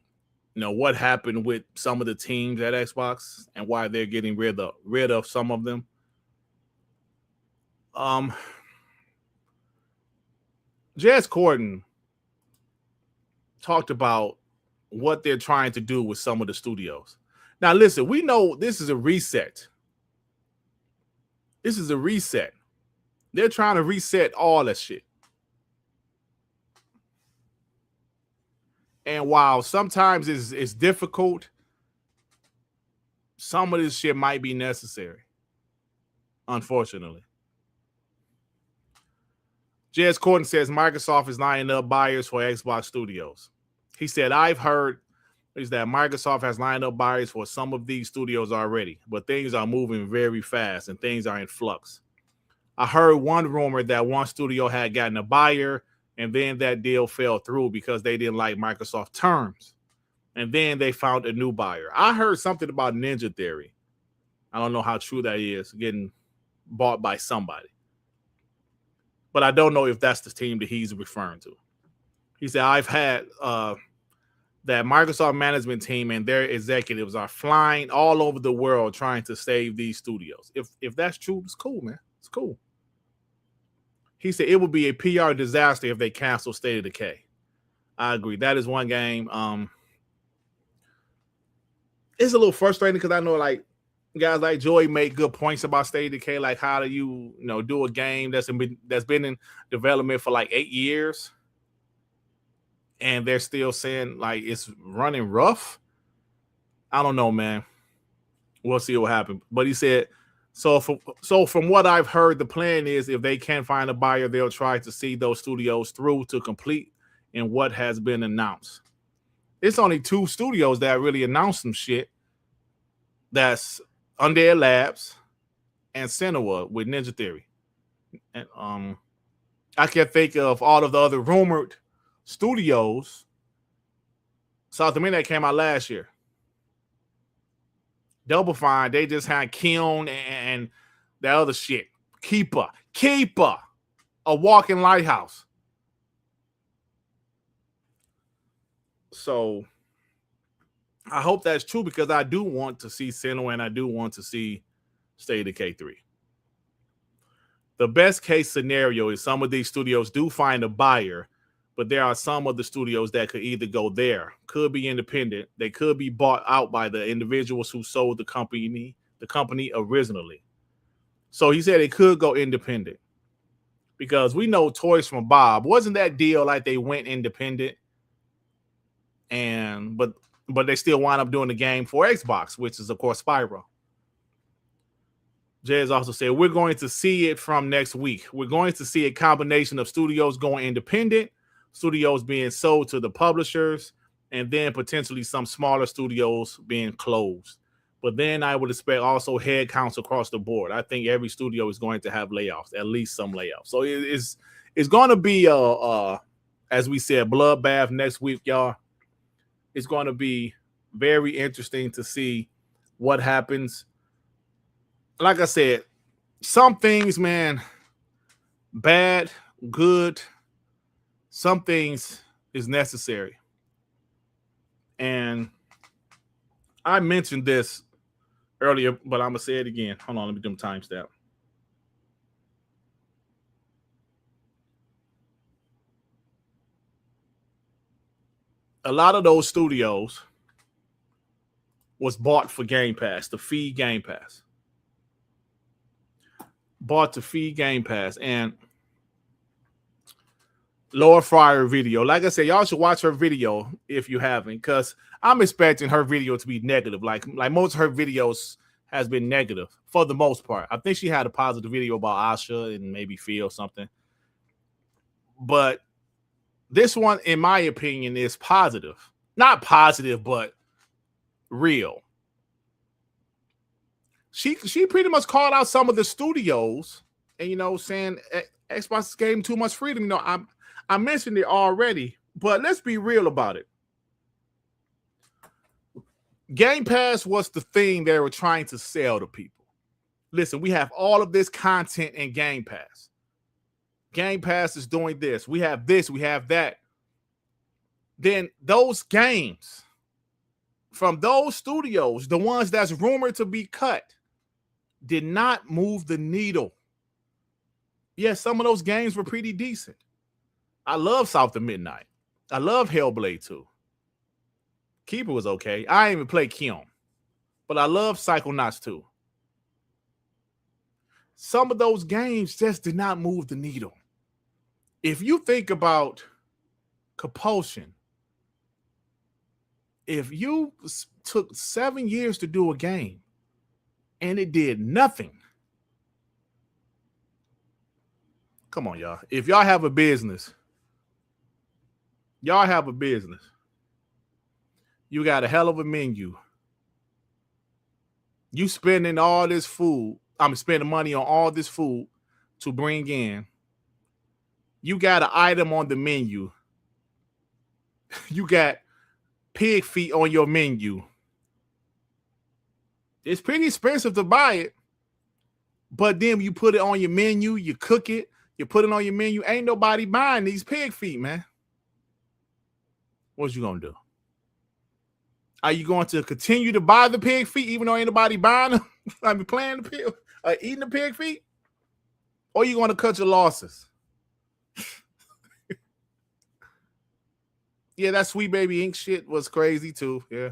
you know, what happened with some of the teams at Xbox and why they're getting rid of some of them. Jez Corden talked about what they're trying to do with some of the studios. Now, listen, we know this is a reset. This is a reset. They're trying to reset all that shit. And while sometimes it's difficult, some of this shit might be necessary, unfortunately. Jez Corden says Microsoft is lining up buyers for Xbox Studios. He said, I've heard is that Microsoft has lined up buyers for some of these studios already, but things are moving very fast and things are in flux. I heard one rumor that one studio had gotten a buyer and then that deal fell through because they didn't like Microsoft terms. And then they found a new buyer. I heard something about Ninja Theory. I don't know how true that is, getting bought by somebody. But I don't know if that's the team that he's referring to. He said, I've had that Microsoft management team and their executives are flying all over the world trying to save these studios. If that's true, it's cool, man. It's cool. He said it would be a PR disaster if they cancel State of Decay. I agree. That is one game. It's a little frustrating because I know like guys like Joy make good points about State of Decay. Like, how do you do a game that's been in development for like 8 years, and they're still saying like it's running rough? I don't know, man. We'll see what happens. But he said, so from what I've heard, the plan is if they can't find a buyer, they'll try to see those studios through to complete in what has been announced. It's only 2 studios that really announced some shit. That's Undead Labs and Senua with Ninja Theory. And I can't think of all of the other rumored studios. South America came out last year. Double Fine, they just had Keon and that other shit. Keeper, a walking lighthouse. So I hope that's true because I do want to see Senua and I do want to see State of Decay 3. The best case scenario is some of these studios do find a buyer, but there are some of the studios that could either go there, could be independent, they could be bought out by the individuals who sold the company originally. So he said it could go independent because we know Toys from Bob, wasn't that deal like they went independent? And but they still wind up doing the game for Xbox, which is of course Spyro. Jez also said we're going to see it from next week. We're going to see a combination of studios going independent, studios being sold to the publishers, and then potentially some smaller studios being closed. But then I would expect also head counts across the board. I think every studio is going to have layoffs, at least some layoffs. So it's going to be as we said, bloodbath next week, y'all. It's going to be very interesting to see what happens. Like I said, some things, man, bad, good, some things is necessary. And I mentioned this earlier, but I'm going to say it again. Hold on, let me do the timestamp. A lot of those studios was bought for Game Pass, to feed Game Pass. Bought to feed Game Pass. And Laura Fryer video, like I said, y'all should watch her video if you haven't, because I'm expecting her video to be negative. Like most of her videos has been negative for the most part. I think she had a positive video about Asha and maybe Phil or something. But this one, in my opinion, is positive. Not positive, but real. She pretty much called out some of the studios and, saying Xbox gave them too much freedom. I mentioned it already, but let's be real about it. Game Pass was the thing they were trying to sell to people. Listen, we have all of this content in Game Pass. Game Pass is doing this. We have this. We have that. Then those games from those studios, the ones that's rumored to be cut, did not move the needle. Yes, some of those games were pretty decent. I love South of Midnight. I love Hellblade 2. Keeper was okay. I didn't even play Keon, but I love Psychonauts 2. Some of those games just did not move the needle. If you think about Compulsion, if you took 7 years to do a game and it did nothing, come on, y'all. If y'all have a business, you got a hell of a menu. You spending all this food. I'm spending money on all this food to bring in. You got an item on the menu. You got pig feet on your menu. It's pretty expensive to buy it, but then you put it on your menu, you cook it, you put it on your menu. Ain't nobody buying these pig feet, man. What you gonna do? Are you going to continue to buy the pig feet even though ain't nobody buying them? I mean, playing the pig, eating the pig feet? Or you going to cut your losses? Yeah, that Sweet Baby Ink shit was crazy too. Yeah.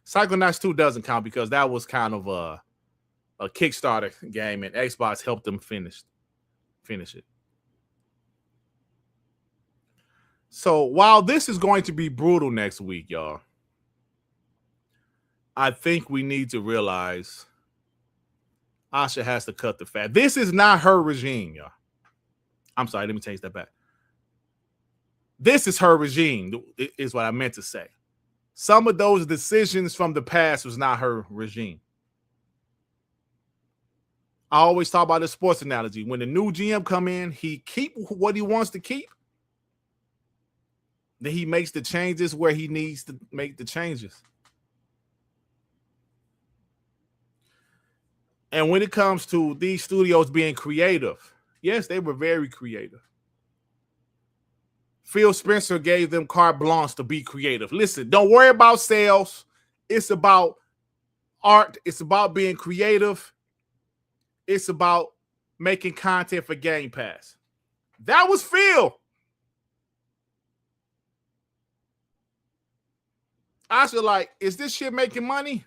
Psychonauts 2 doesn't count because that was kind of a Kickstarter game and Xbox helped them finish it. So while this is going to be brutal next week, y'all, I think we need to realize Asha has to cut the fat. This is not her regime, y'all. I'm sorry, let me change that back. This is her regime, is what I meant to say. Some of those decisions from the past was not her regime. I always talk about the sports analogy. When the new GM come in, he keep what he wants to keep. Then he makes the changes where he needs to make the changes. And when it comes to these studios being creative, yes, they were very creative. Phil Spencer gave them carte blanche to be creative. Listen, don't worry about sales. It's about art. It's about being creative. It's about making content for Gamepass. That was Phil. I was like, is this shit making money?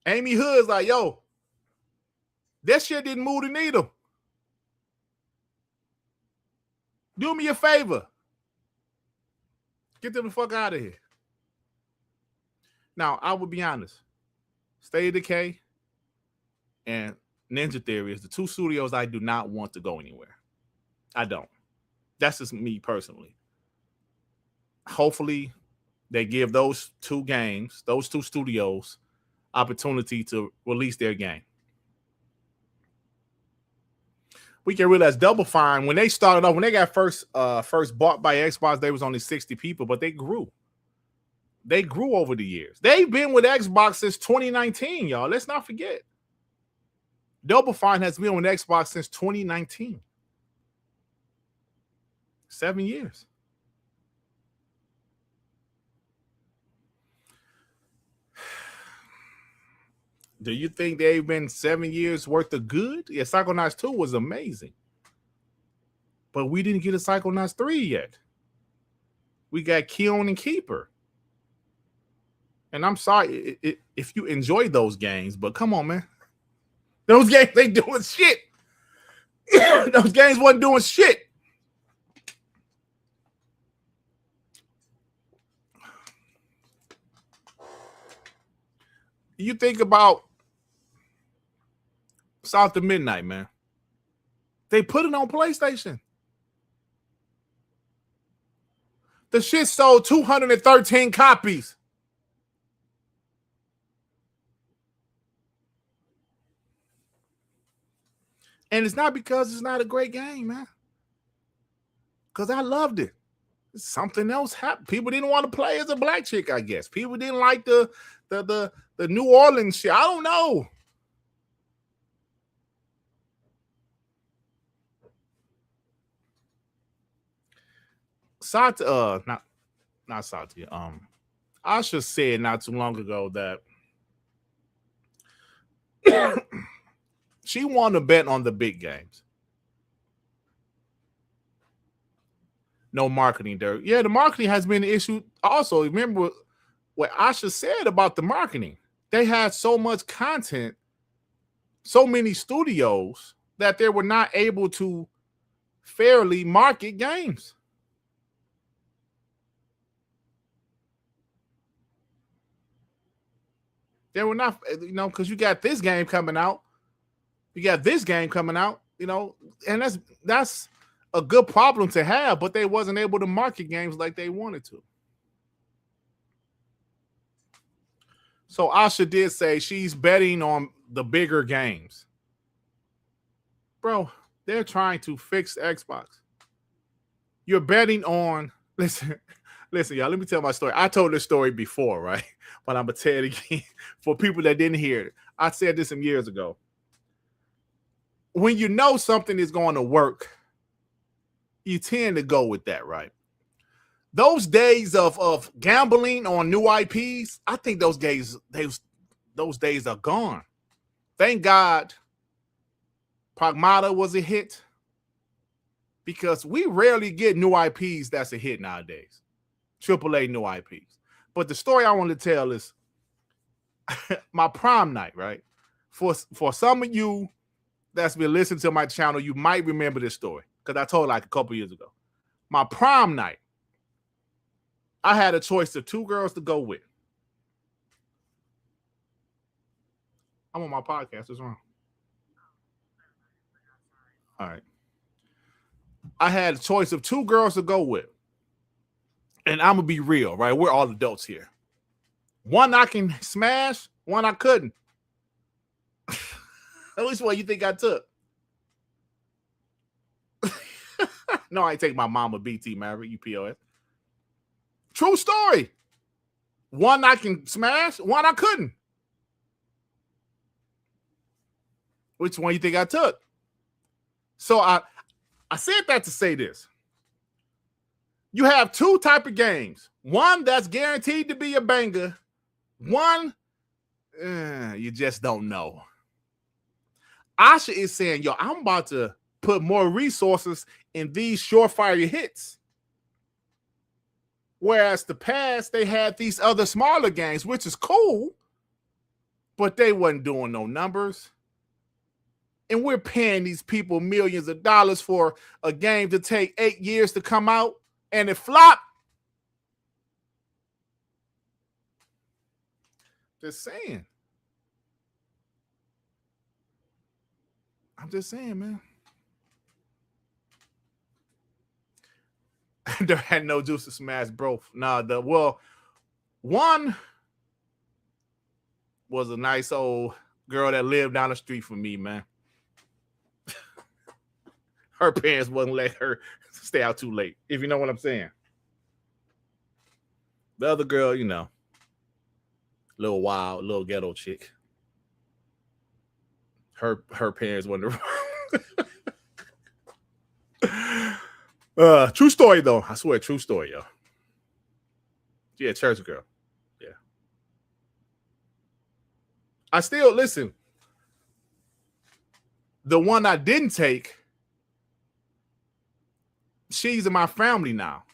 Amy Hood's like, yo, that shit didn't move the needle. Do me a favor. Get them the fuck out of here. Now, I will be honest. State of Decay and Ninja Theory is the two studios I do not want to go anywhere. I don't. That's just me personally. Hopefully, they give those two games, those two studios, opportunity to release their game. We can realize Double Fine, when they started off, when they got first bought by Xbox, they was only 60 people, but they grew. They grew over the years. They've been with Xbox since 2019, y'all. Let's not forget. Double Fine has been with Xbox since 2019. 7 years. Do you think they've been 7 years worth of good? Yeah, Psychonauts 2 was amazing. But we didn't get a Psychonauts 3 yet. We got Keon and Keeper. And I'm sorry if you enjoy those games, but come on, man. Those games ain't doing shit. Those games wasn't doing shit. You think about South to Midnight, man. They put it on PlayStation. The shit sold 213 copies. And it's not because it's not a great game, man. Because I loved it. Something else happened. People didn't want to play as a black chick, I guess. People didn't like the New Orleans shit. I don't know. Satya, not Satya. Asha said not too long ago that she wanted to bet on the big games. No marketing, Dirt. Yeah, the marketing has been an issue. Also, remember what Asha said about the marketing. They had so much content, so many studios that they were not able to fairly market games. They were not, because you got this game coming out. You got this game coming out, and that's a good problem to have, but they wasn't able to market games like they wanted to. So Asha did say she's betting on the bigger games. bro, they're trying to fix Xbox. You're betting on, listen, y'all, let me tell my story. I told this story before, right? But I'm going to tell it again for people that didn't hear it. I said this some years ago. When you know something is going to work, you tend to go with that, right? Those days of gambling on new IPs, I think those days are gone. Thank God Pragmata was a hit, because we rarely get new IPs that's a hit nowadays. AAA new IPs. But the story I want to tell is my prom night, right? For some of you that's been listening to my channel, you might remember this story because I told it like a couple years ago. My prom night, I had a choice of 2 girls to go with. I'm on my podcast. What's wrong? All right. I had a choice of 2 girls to go with. And I'm going to be real, right? We're all adults here. One I can smash, one I couldn't. Which one you think I took? No, I ain't take my mama BT Maverick, you POS. True story. One I can smash, one I couldn't. Which one you think I took? So I said that to say this. You have 2 type of games. One that's guaranteed to be a banger. One, you just don't know. Asha is saying, yo, I'm about to put more resources in these surefire hits. Whereas the past, they had these other smaller games, which is cool, but they wasn't doing no numbers. And we're paying these people millions of dollars for a game to take 8 years to come out, and it flopped. Just saying. I'm just saying, man. There had no juice to smash bro. Nah, one was a nice old girl that lived down the street from me, man. Her parents wouldn't let her stay out too late, if you know what I'm saying. The other girl, you know, little wild, little ghetto chick. Her parents wouldn't. True story though. I swear, true story, yo. Yeah, church girl. Yeah. I still listen. The one I didn't take, she's in my family now.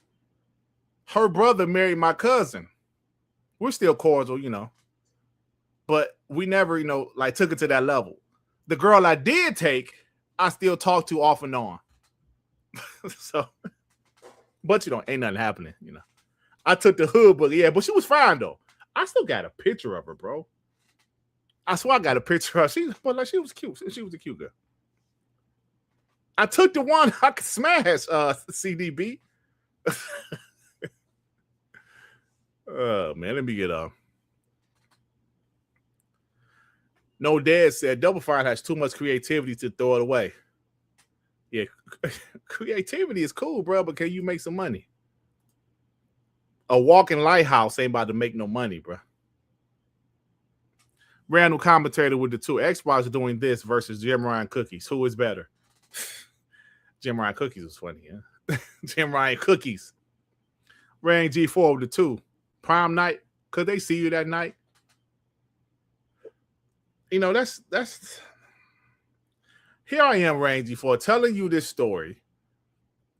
Her brother married my cousin. We're still cordial, you know. But we never, you know, like took it to that level. The girl I did take, I still talk to off and on. So, but you know, ain't nothing happening, you know. I took the hood, but yeah, but she was fine though. I still got a picture of her, bro. I swear I got a picture of her. She was cute. She was a cute girl. I took the one I could smash, CDB. Oh man, let me get No Dad said Double Fine has too much creativity to throw it away. Yeah, creativity is cool, bro, but can you make some money? A walking lighthouse ain't about to make no money, bro. Random commentator with the 2. Xbox doing this versus Jim Ryan Cookies. Who is better? Jim Ryan Cookies was funny, yeah. Jim Ryan Cookies. Rain G4 with the 2. Prom night. Could they see you that night? You know, that's here I am, Rain G4, telling you this story,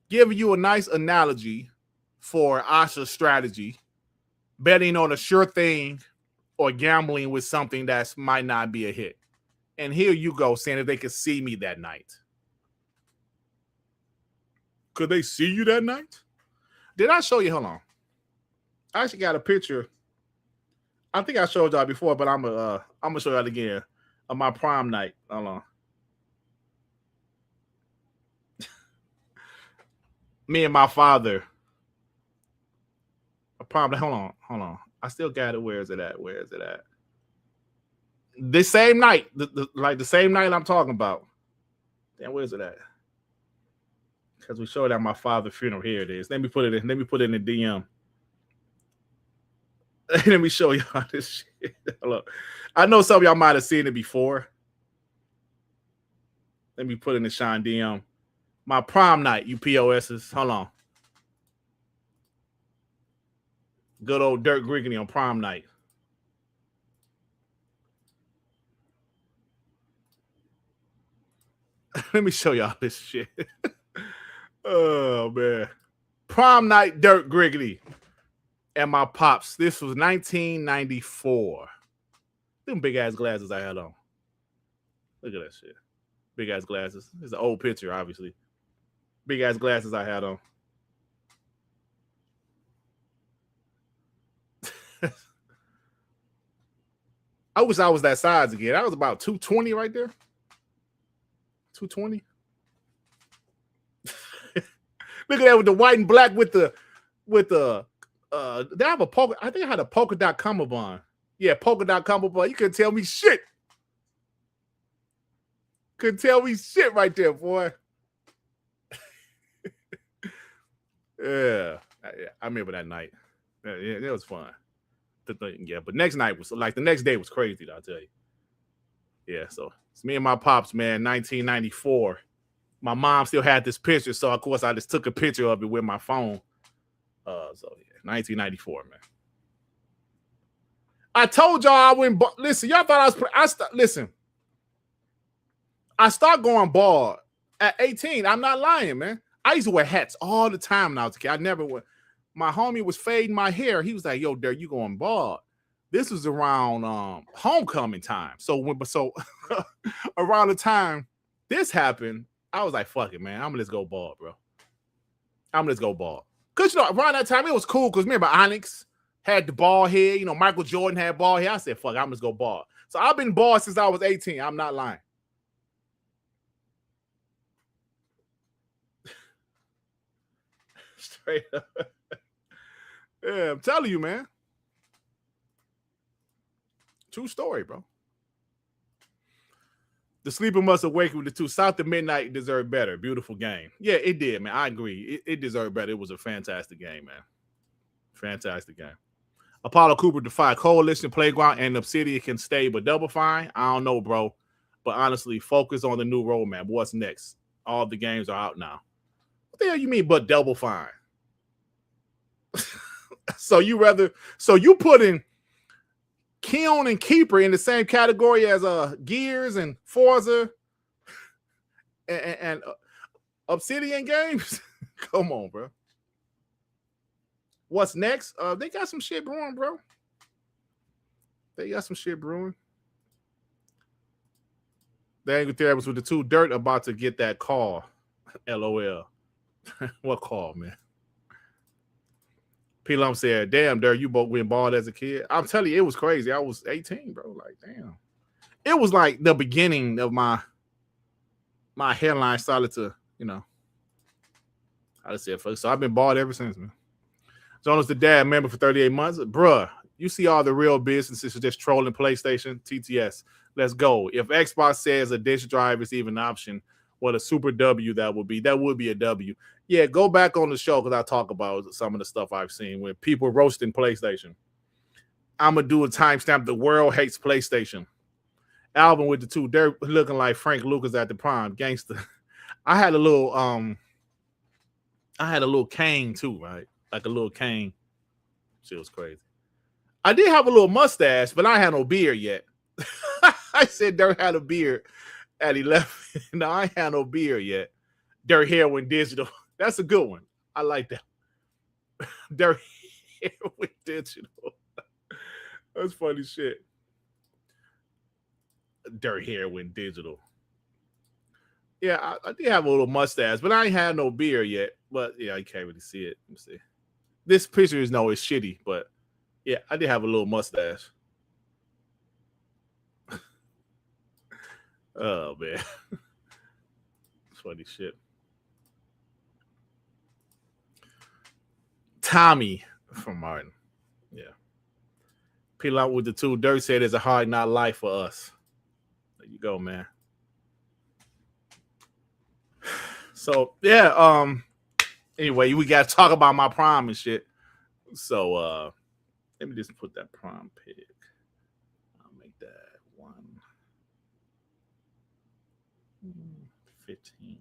giving you a nice analogy for Asha's strategy, betting on a sure thing or gambling with something that might not be a hit. And here you go, saying if they could see me that night. Could they see you that night? Did I show you? Hold on. I actually got a picture. I think I showed y'all before, but I'm gonna show y'all again of my prom night. Hold on. Me and my father. A prom. Hold on. I still got it. Where is it at? This same night, the same night I'm talking about. Damn, where's it at? Because we showed at my father's funeral. Here it is. Let me put it in. Let me put it in the DM. Let me show y'all this shit. Look, I know some of y'all might have seen it before. Let me put it in the Sean DM. My prom night, you POSs. Hold on. Good old Dirt Griggity on prom night. Let me show y'all this shit. Oh, man. Prom night, Dirt Griggity. And my pops. This was 1994. Them big-ass glasses I had on. Look at that shit. Big-ass glasses. It's an old picture, obviously. Big-ass glasses I had on. I wish I was that size again. I was about 220 right there. 220. Look at that with the white and black with the they have a polka. I think I had a polka dot cummerbund. Yeah, polka dot cummerbund. You couldn't tell me shit. Couldn't tell me shit right there, boy. Yeah, I remember that night. Yeah, it was fun. Yeah, but next night was like the next day was crazy, I'll tell you. Yeah, so it's me and my pops, man, 1994. My mom still had this picture, so of course I just took a picture of it with my phone. So yeah, 1994, man. I told y'all I went. Listen, y'all thought I was. Listen, I started going bald at 18. I'm not lying, man. I used to wear hats all the time when I was a kid. I never went. My homie was fading my hair. He was like, "Yo, Dirt, you going bald?" This was around homecoming time. So around the time this happened, I was like, "Fuck it, man. I'm gonna just go bald, bro. I'm gonna just go bald." Cause around that time it was cool. Cause remember Onyx had the bald head. Michael Jordan had bald hair. I said, "Fuck, I'm just go bald." So I've been bald since I was 18. I'm not lying. Straight up. Yeah, I'm telling you, man. True story, bro. The sleeper must awake with the two. South of Midnight deserved better. Beautiful game. Yeah, it did, man. I agree. It deserved better. It was a fantastic game, man. Fantastic game. Apollo Cooper defied Coalition, Playground, and Obsidian can stay, but Double Fine, I don't know, bro. But honestly, focus on the new roadmap. What's next? All the games are out now. What the hell you mean, but Double Fine? So you putting Keon and Keeper in the same category as Gears and Forza and Obsidian games? Come on, bro. What's next? They got some shit brewing, bro. They got some shit brewing. The Angry Therapist with the two Dirt about to get that call. LOL. What call, man? P. Lump said, "Damn, Dirt, you both went bald as a kid." I'm telling you, it was crazy. I was 18, bro. Like, damn. It was like the beginning of my hairline started to, how to say it. So I've been bald ever since, man. Jonas the dad member for 38 months. Bruh, you see all the real businesses just trolling PlayStation, TTS. Let's go. If Xbox says a disk drive is even an option, what a super W that would be. That would be a W. Yeah, go back on the show because I talk about some of the stuff I've seen when people roasting PlayStation. I'm going to do a timestamp. The world hates PlayStation. Alvin with the two. They're looking like Frank Lucas at the prom. Gangster. I had a little cane too, right? Like a little cane. Shit was crazy. I did have a little mustache, but I had no beard yet. I said Dirt had a beard at 11. No, I ain't had no beard yet. Dirt hair went digital. That's a good one. I like that. Dirt hair went digital. That's funny shit. Dirt hair went digital. Yeah, I did have a little mustache, but I ain't had no beard yet. But yeah, you can't really see it. Let me see. This picture is shitty, but yeah, I did have a little mustache. Oh man. Funny shit. Tommy from Martin. Yeah. Peel out with the two. Dirt said it's a hard not life for us. There you go, man. So yeah, anyway, we gotta talk about my prom and shit. So let me just put that prom pic. I'll make that 1:15.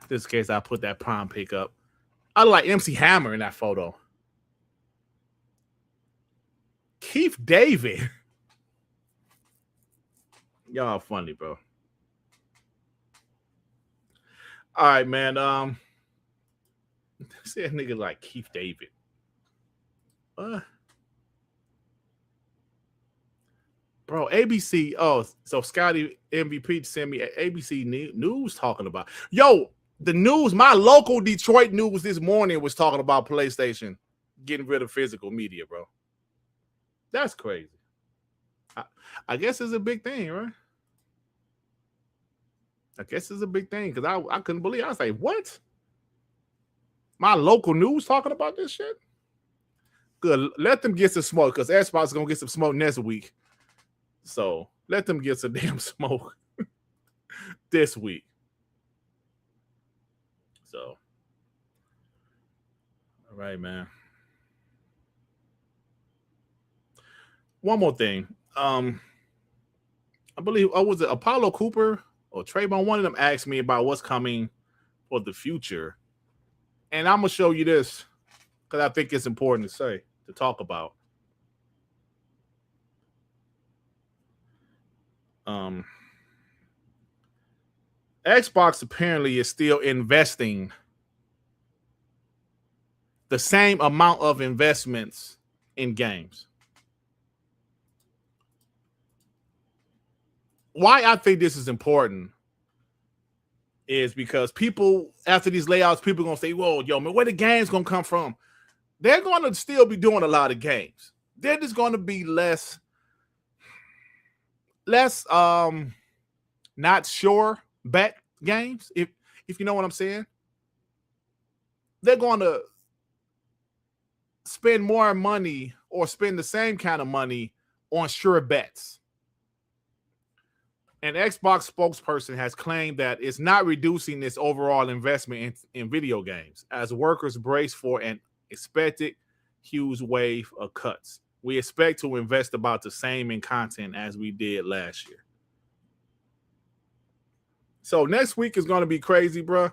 This case, I put that prom pic up. I like MC Hammer in that photo. Keith David. Y'all funny, bro. All right, man. See that nigga like Keith David. Bro, ABC. Oh, so Scotty MVP sent me ABC News talking about. Yo, the news, my local Detroit news this morning was talking about PlayStation getting rid of physical media, bro. That's crazy. I guess it's a big thing, right? I guess it's a big thing because I couldn't believe it. I was like, what? My local news talking about this shit? Good. Let them get some smoke because Xbox is going to get some smoke next week. So let them get some damn smoke this week. So, all right, man. One more thing. I believe, was it Apollo Cooper or Trayvon? One of them asked me about what's coming for the future. And I'm going to show you this because I think it's important to talk about. Xbox apparently is still investing the same amount of investments in games. Why I think this is important is because people, after these layoffs, people are going to say, whoa, yo, man, where the games going to come from? They're going to still be doing a lot of games. They're just going to be less not sure bet games, if you know what I'm saying. They're going to spend more money or spend the same kind of money on sure bets. An Xbox spokesperson has claimed that it's not reducing its overall investment in video games as workers brace for an expected huge wave of cuts. We expect to invest about the same in content as we did last year. So next week is going to be crazy, bro.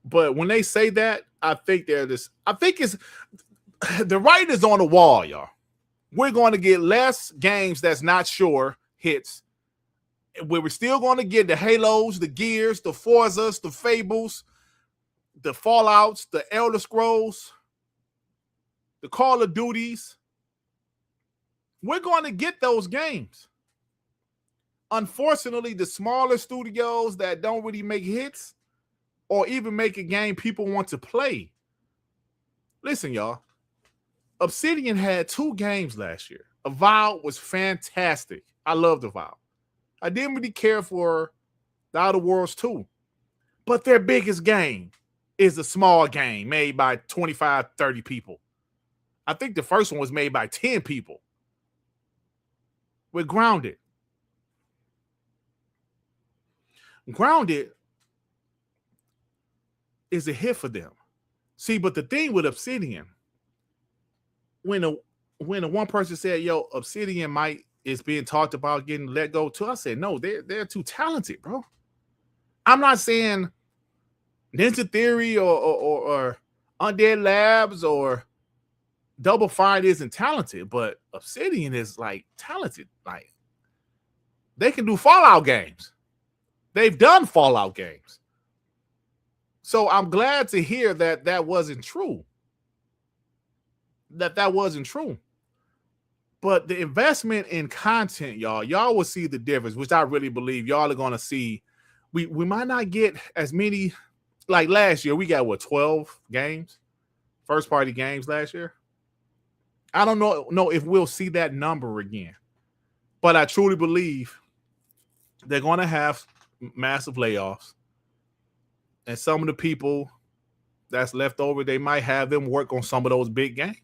But when they say that, I think it's the writing's on the wall, y'all. We're going to get less games that's not sure hits. We're still going to get the Halos, the Gears, the Forzas, the Fables, the Fallouts, the Elder Scrolls, the Call of Duties. We're going to get those games. Unfortunately, the smaller studios that don't really make hits or even make a game people want to play. Listen, y'all. Obsidian had 2 games last year. Avowed was fantastic. I loved Avowed. I didn't really care for the Outer Worlds 2. But their biggest game is a small game made by 25, 30 people. I think the first one was made by 10 people. We're Grounded. Grounded is a hit for them. See, but the thing with Obsidian, when the one person said, yo, Obsidian is being talked about getting let go too, I said, no, they're too talented, bro. I'm not saying Ninja Theory or Undead Labs or Double Fine isn't talented, but Obsidian is like talented. Like they can do Fallout games. They've done Fallout games. So I'm glad to hear that wasn't true. That wasn't true. But the investment in content, y'all will see the difference, which I really believe y'all are going to see. We might not get as many, like last year, we got 12 games, first party games last year. I don't know if we'll see that number again, but I truly believe they're going to have massive layoffs. And some of the people that's left over, they might have them work on some of those big games.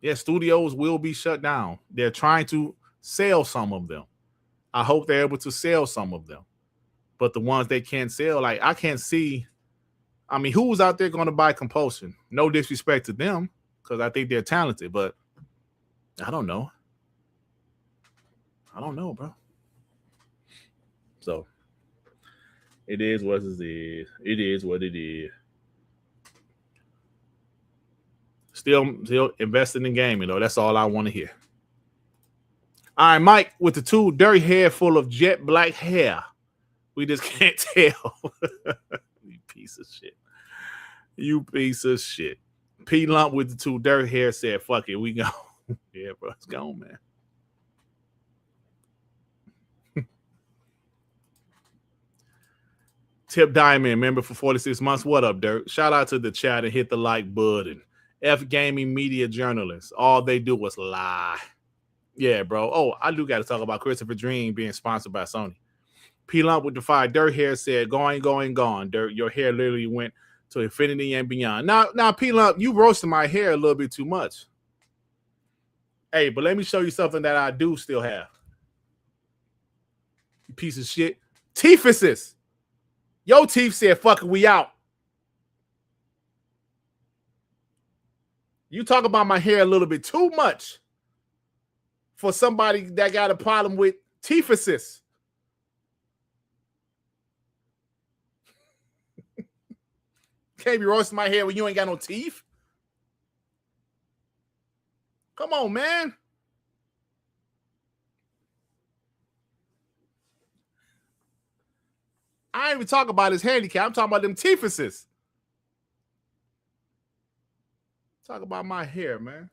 Yeah, studios will be shut down. They're trying to sell some of them. I hope they're able to sell some of them. But the ones they can't sell, like I can't see. I mean, who's out there going to buy Compulsion? No disrespect to them, because I think they're talented, but I don't know. I don't know, bro. So it is what it is. It is what it is. Still investing in gaming, though. That's all I want to hear. All right, Mike, with the two dirty hair full of jet black hair. We just can't tell. You piece of shit. You piece of shit. P Lump with the two dirty hair said, fuck it, we go. Yeah, bro, it's gone, man. Tip Diamond, member for 46 months. What up, Dirt? Shout out to the chat and hit the like button. F gaming media journalists. All they do was lie. Yeah, bro. Oh, I do got to talk about Christopher Dring being sponsored by Sony. P Lump with the fire. Dirt hair said, going, gone. Dirt, your hair literally went to infinity and beyond. Now, P Lump, you roasted my hair a little bit too much. Hey, but let me show you something that I do still have. You piece of shit. Teethuses. Your teeth said, fuck it, we out. You talk about my hair a little bit too much for somebody that got a problem with teethuses. Can't be roasting my hair when you ain't got no teeth. Come on, man. I ain't even talking about his handicap. I'm talking about them teethuses. Talk about my hair, man.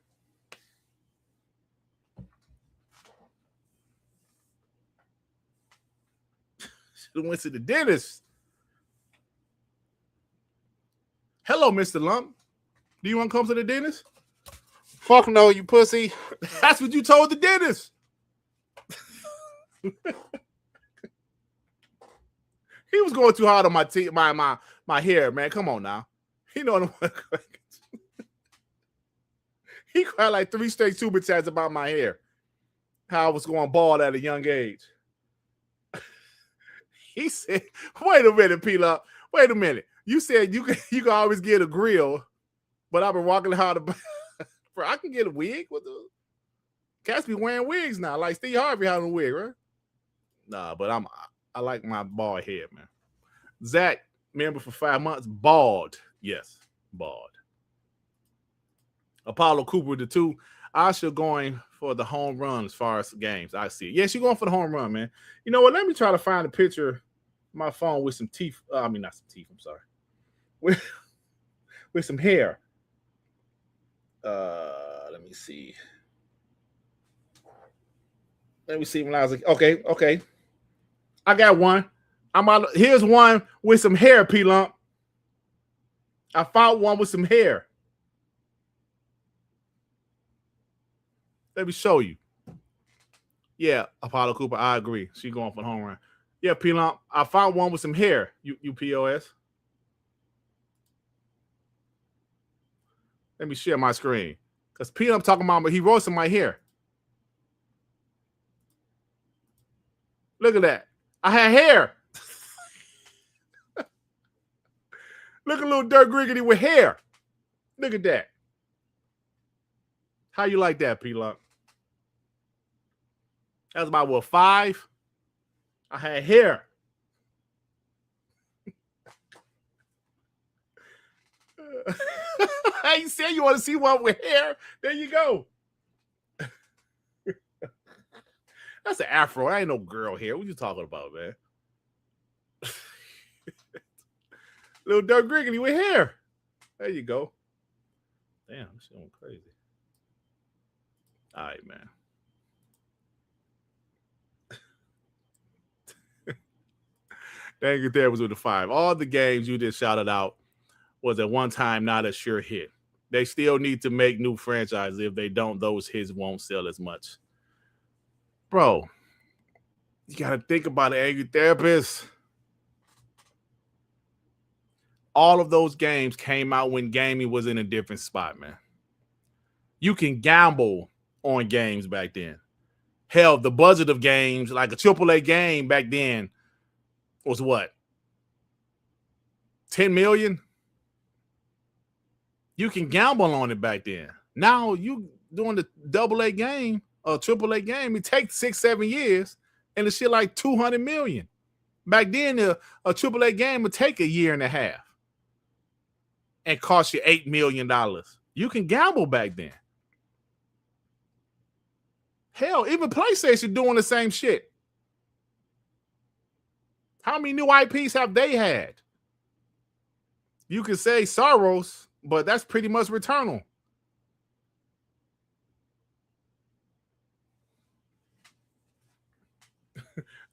Should have went to the dentist. Hello, Mr. Lump. Do you want to come to the dentist? Fuck no, you pussy. That's what you told the dentist. He was going too hard on my teeth, my hair, man. Come on now. He know what I'm He cried like 3 straight super chats about my hair. How I was going bald at a young age. He said, wait a minute, P-Lop. Wait a minute. You said you can always get a grill, but I've been walking hard about bro, I can get a wig. What the cats be wearing wigs now, like Steve Harvey having a wig, right? Nah, but I like my bald head, man. Zach, member for 5 months, bald. Yes, bald. Apollo Cooper, the two. Asha going for the home run as far as games. I see it. Yeah, she's going for the home run, man. You know what? Let me try to find a picture of my phone with some teeth. I mean, not some teeth. I'm sorry. With some hair. Let me see. Let me see when I was like, okay. I got one. Here's one with some hair, P-Lump. I found one with some hair. Let me show you. Yeah, Apollo Cooper, I agree. She's going for the home run. Yeah, P-Lump, I found one with some hair. UPOS. Let me share my screen. Because P-Lump talking about, he roasted my hair. Look at that. I had hair. Look at little Dirt Griggity with hair. Look at that. How you like that, P-Lump? That was about, what, 5? I had hair. You said you want to see one with hair? There you go. That's an afro. I ain't no girl hair. What you talking about, man? Little Dirt Griggity with hair. There you go. Damn, this shit went crazy. All right, man. Dang it, there was with the 5. All the games you just shouted out was at one time not a sure hit. They still need to make new franchises. If they don't, those hits won't sell as much. Bro, you got to think about it, Angry Therapist. All of those games came out when gaming was in a different spot, man. You can gamble on games back then. Hell, the budget of games, like a AAA game back then, was what? 10 million? You can gamble on it back then. Now you doing the AA game or AAA game, it takes 6-7 years and the shit like 200 million. Back then, a AAA game would take a year and a half and cost you $8 million. You can gamble back then. Hell, even PlayStation doing the same shit. How many new IPs have they had? You could say Sorrows, but that's pretty much Returnal.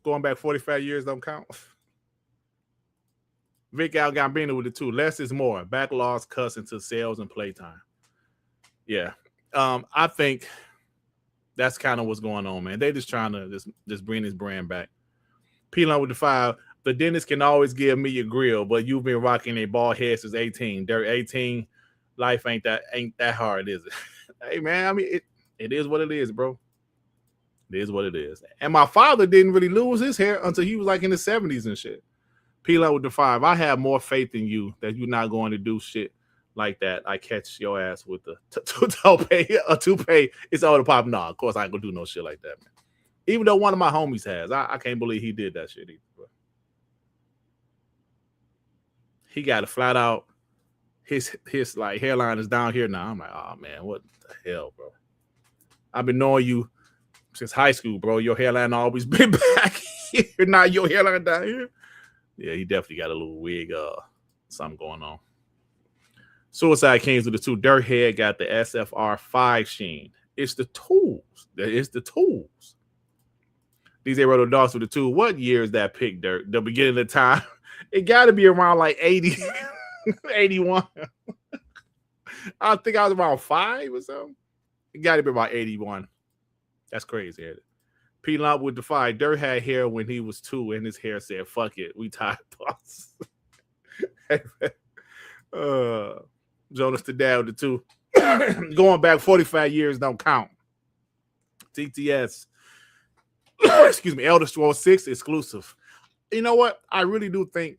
Going back 45 years don't count. Vic Al Gambino with the 2. Less is more. Backlogs cuts into sales and playtime. Yeah. I think that's kind of what's going on, man. They just trying to just bring his brand back. P-Line with the 5. The dentist can always give me your grill, but you've been rocking a bald head since 18. Dirt 18. Life ain't that hard, is it? Hey, man, I mean, it is what it is, bro. It is what it is. And my father didn't really lose his hair until he was like in the 70s and shit. P-Line with the 5. I have more faith in you that you're not going to do shit like that. I catch your ass with the toupee. It's all the pop. Nah, of course I ain't gonna do no shit like that, man. Even though one of my homies has. I can't believe he did that shit either, bro. He got it flat out. His like hairline is down here now. I'm like, oh man, what the hell, bro? I've been knowing you since high school, bro. Your hairline always been back here. Now your hairline down here. Yeah, he definitely got a little wig, something going on. Suicide Kings with the 2. Dirt Head got the SFR 5 sheen. It's the tools. It's the tools. DJ Roto Dogs with the 2. What year is that pick, Dirt? The beginning of the time. It got to be around like 80, 81. I think I was around 5 or something. It got to be about 81. That's crazy. P-Lump with the 5. Dirt had hair when he was 2, and his hair said, fuck it. We tired boss. Jonas the Dad with the 2. Going back 45 years don't count. TTS. Excuse me. Elder Scrolls 6 exclusive. You know what? I really do think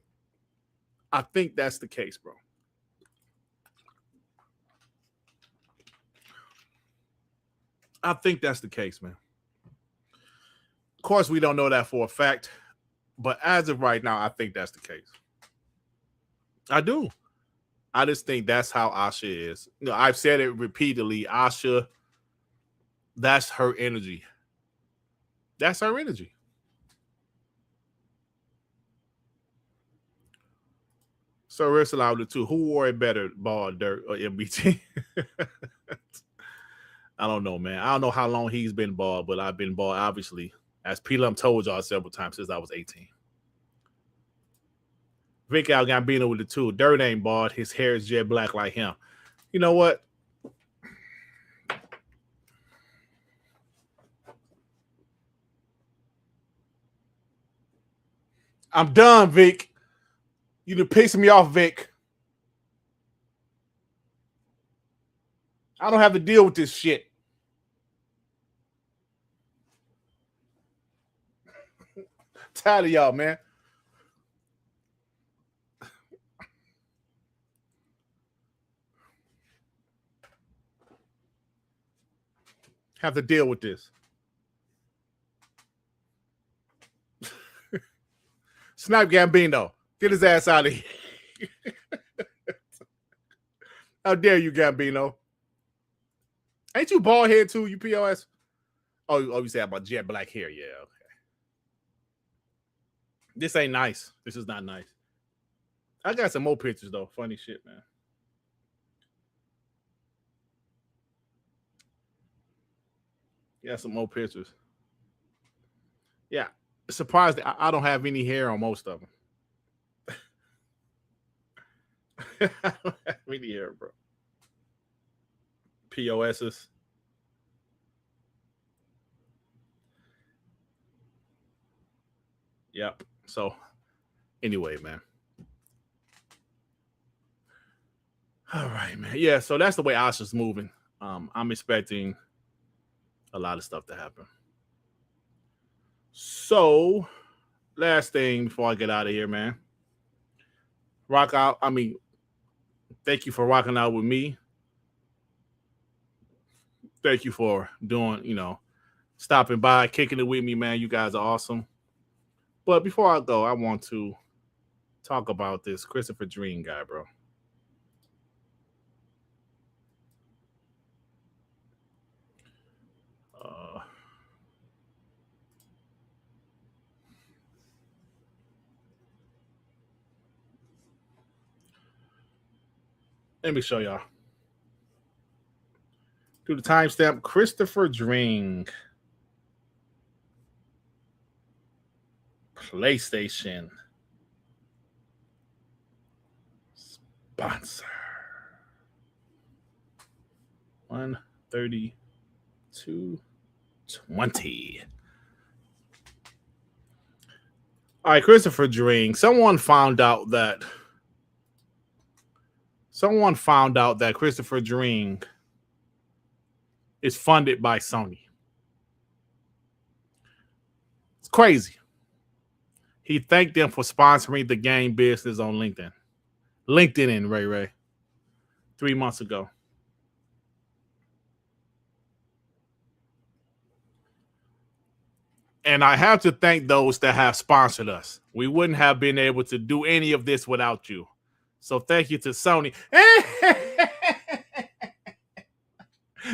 that's the case, bro. I think that's the case, man. Of course, we don't know that for a fact, but as of right now, I think that's the case. I do. I just think that's how Asha is. You know, I've said it repeatedly. Asha, that's her energy. That's her energy. So Ursula with the 2. Who wore it better, Ball, Dirt, or MBT? I don't know, man. I don't know how long he's been bald, but I've been bald, obviously, as P-Lump told y'all several times since I was 18. Vic Al Gambino with the 2. Dirt ain't bald. His hair is jet black like him. You know what? I'm done, Vic. You done pissed me off, Vic. I don't have to deal with this shit. Tired of y'all, man. Have to deal with this. Snipe Gambino. Get his ass out of here. How dare you, Gambino? Ain't you bald head too, you POS? Oh, you said about jet black hair. Yeah, okay. This ain't nice. This is not nice. I got some more pictures, though. Funny shit, man. Yeah, some more pictures. Yeah. Surprised I don't have any hair on most of them. I don't have any hair, bro. POSs. Yep. So, anyway, man. All right, man. Yeah, so that's the way Asha's moving. I'm expecting a lot of stuff to happen. So, last thing before I get out of here, man. Rock out. I mean, thank you for rocking out with me. Thank you for doing, stopping by, kicking it with me, man. You guys are awesome. But before I go, I want to talk about this Christopher Dring guy, bro. Let me show y'all. Do the timestamp. Christopher Dring. PlayStation. Sponsor. 132.20. All right, Christopher Dring. Someone found out that Christopher Dring is funded by Sony. It's crazy. He thanked them for sponsoring the game business on LinkedIn. LinkedIn, Ray. 3 months ago. And I have to thank those that have sponsored us. We wouldn't have been able to do any of this without you. So thank you to Sony.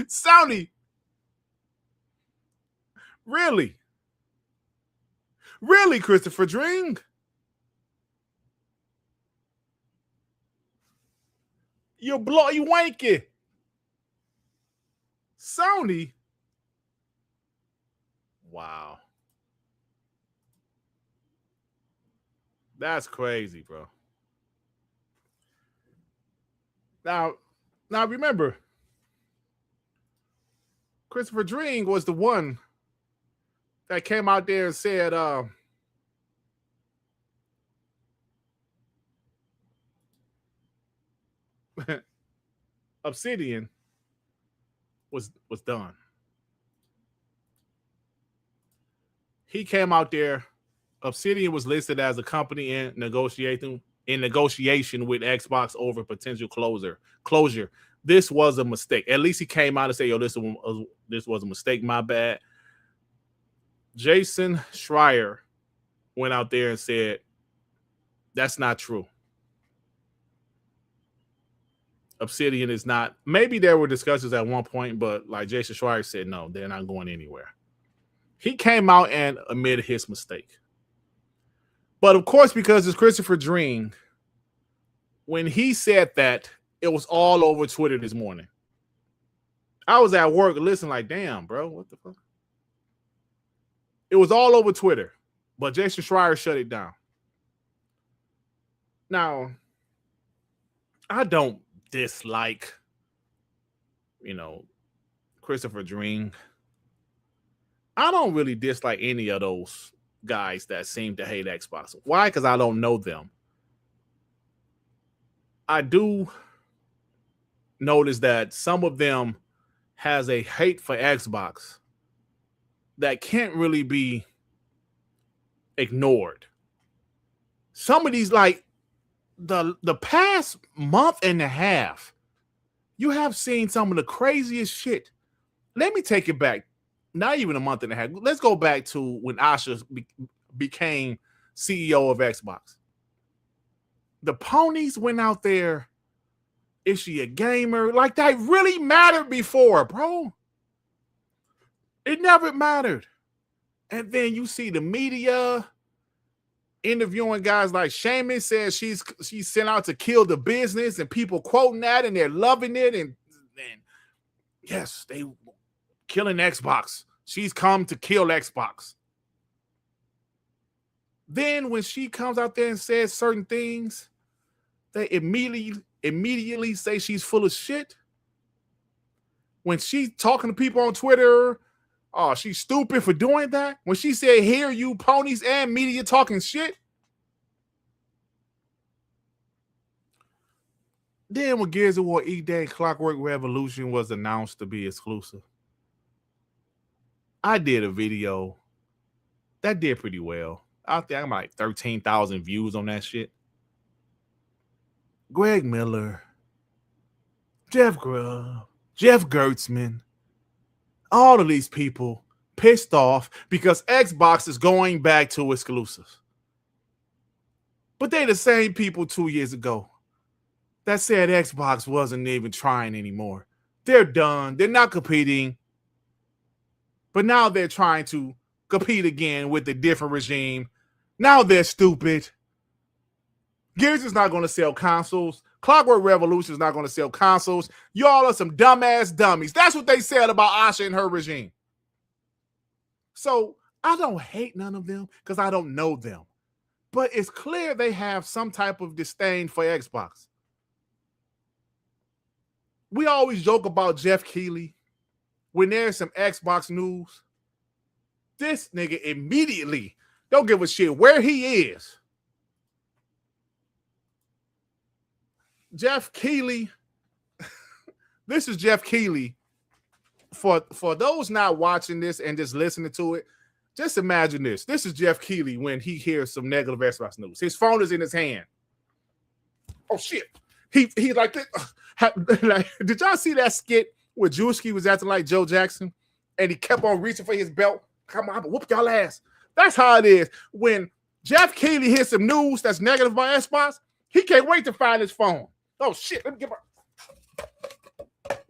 Sony. Really? Really, Christopher Dring? You wanky. Sony? Wow. That's crazy, bro. Now remember, Christopher Dring was the one that came out there and said, Obsidian was done. He came out there. Obsidian was listed as a company in negotiation with Xbox over potential closure. This was a mistake. At least he came out and said, "Yo, this was a mistake. My bad." Jason Schreier went out there and said, "That's not true. Obsidian is not." Maybe there were discussions at one point, but like Jason Schreier said, no, they're not going anywhere. He came out and admitted his mistake. But of course, because it's Christopher Dring, when he said that, it was all over Twitter this morning. I was at work listening like, damn, bro, what the fuck? It was all over Twitter, but Jason Schreier shut it down. Now, I don't dislike, Christopher Dring. I don't really dislike any of those guys that seem to hate Xbox. Why? Because I don't know them. I do notice that some of them has a hate for Xbox that can't really be ignored. Some of these, like the past month and a half, you have seen some of the craziest shit. Let me take it back. Not even a month and a half. Let's go back to when Asha became CEO of Xbox. The ponies went out there. Is she a gamer? Like, that really mattered before, bro. It never mattered. And then you see the media interviewing guys like Shaman says she's sent out to kill the business, and people quoting that and they're loving it. And yes, they killing Xbox. She's come to kill Xbox. Then when she comes out there and says certain things, they immediately say she's full of shit. When she's talking to people on Twitter, oh, she's stupid for doing that. When she said, "Hear you ponies and media talking shit." Then when Gears of War E-Day Clockwork Revolution was announced to be exclusive, I did a video that did pretty well. out there. I'm like 13,000 views on that shit. Greg Miller, Jeff Grubb, Jeff Gertzman, all of these people pissed off because Xbox is going back to exclusives. But they the same people 2 years ago that said Xbox wasn't even trying anymore. They're done. They're not competing. But now they're trying to compete again with a different regime. Now they're stupid. Gears is not going to sell consoles. Clockwork Revolution is not going to sell consoles. Y'all are some dumbass dummies. That's what they said about Asha and her regime. So I don't hate none of them because I don't know them. But it's clear they have some type of disdain for Xbox. We always joke about Jeff Keighley. When there's some Xbox news, this nigga immediately don't give a shit where he is. Jeff Keighley. This is Jeff Keighley. For those not watching this and just listening to it, just imagine this. This is Jeff Keighley when he hears some negative Xbox news. His phone is in his hand. Oh shit. He like this. Did y'all see that skit where Drewski was acting like Joe Jackson and he kept on reaching for his belt? Come on, I'm gonna whoop y'all ass. That's how it is. When Jeff Keighley hears some news that's negative about Xbox, he can't wait to find his phone. Oh shit, let me get my.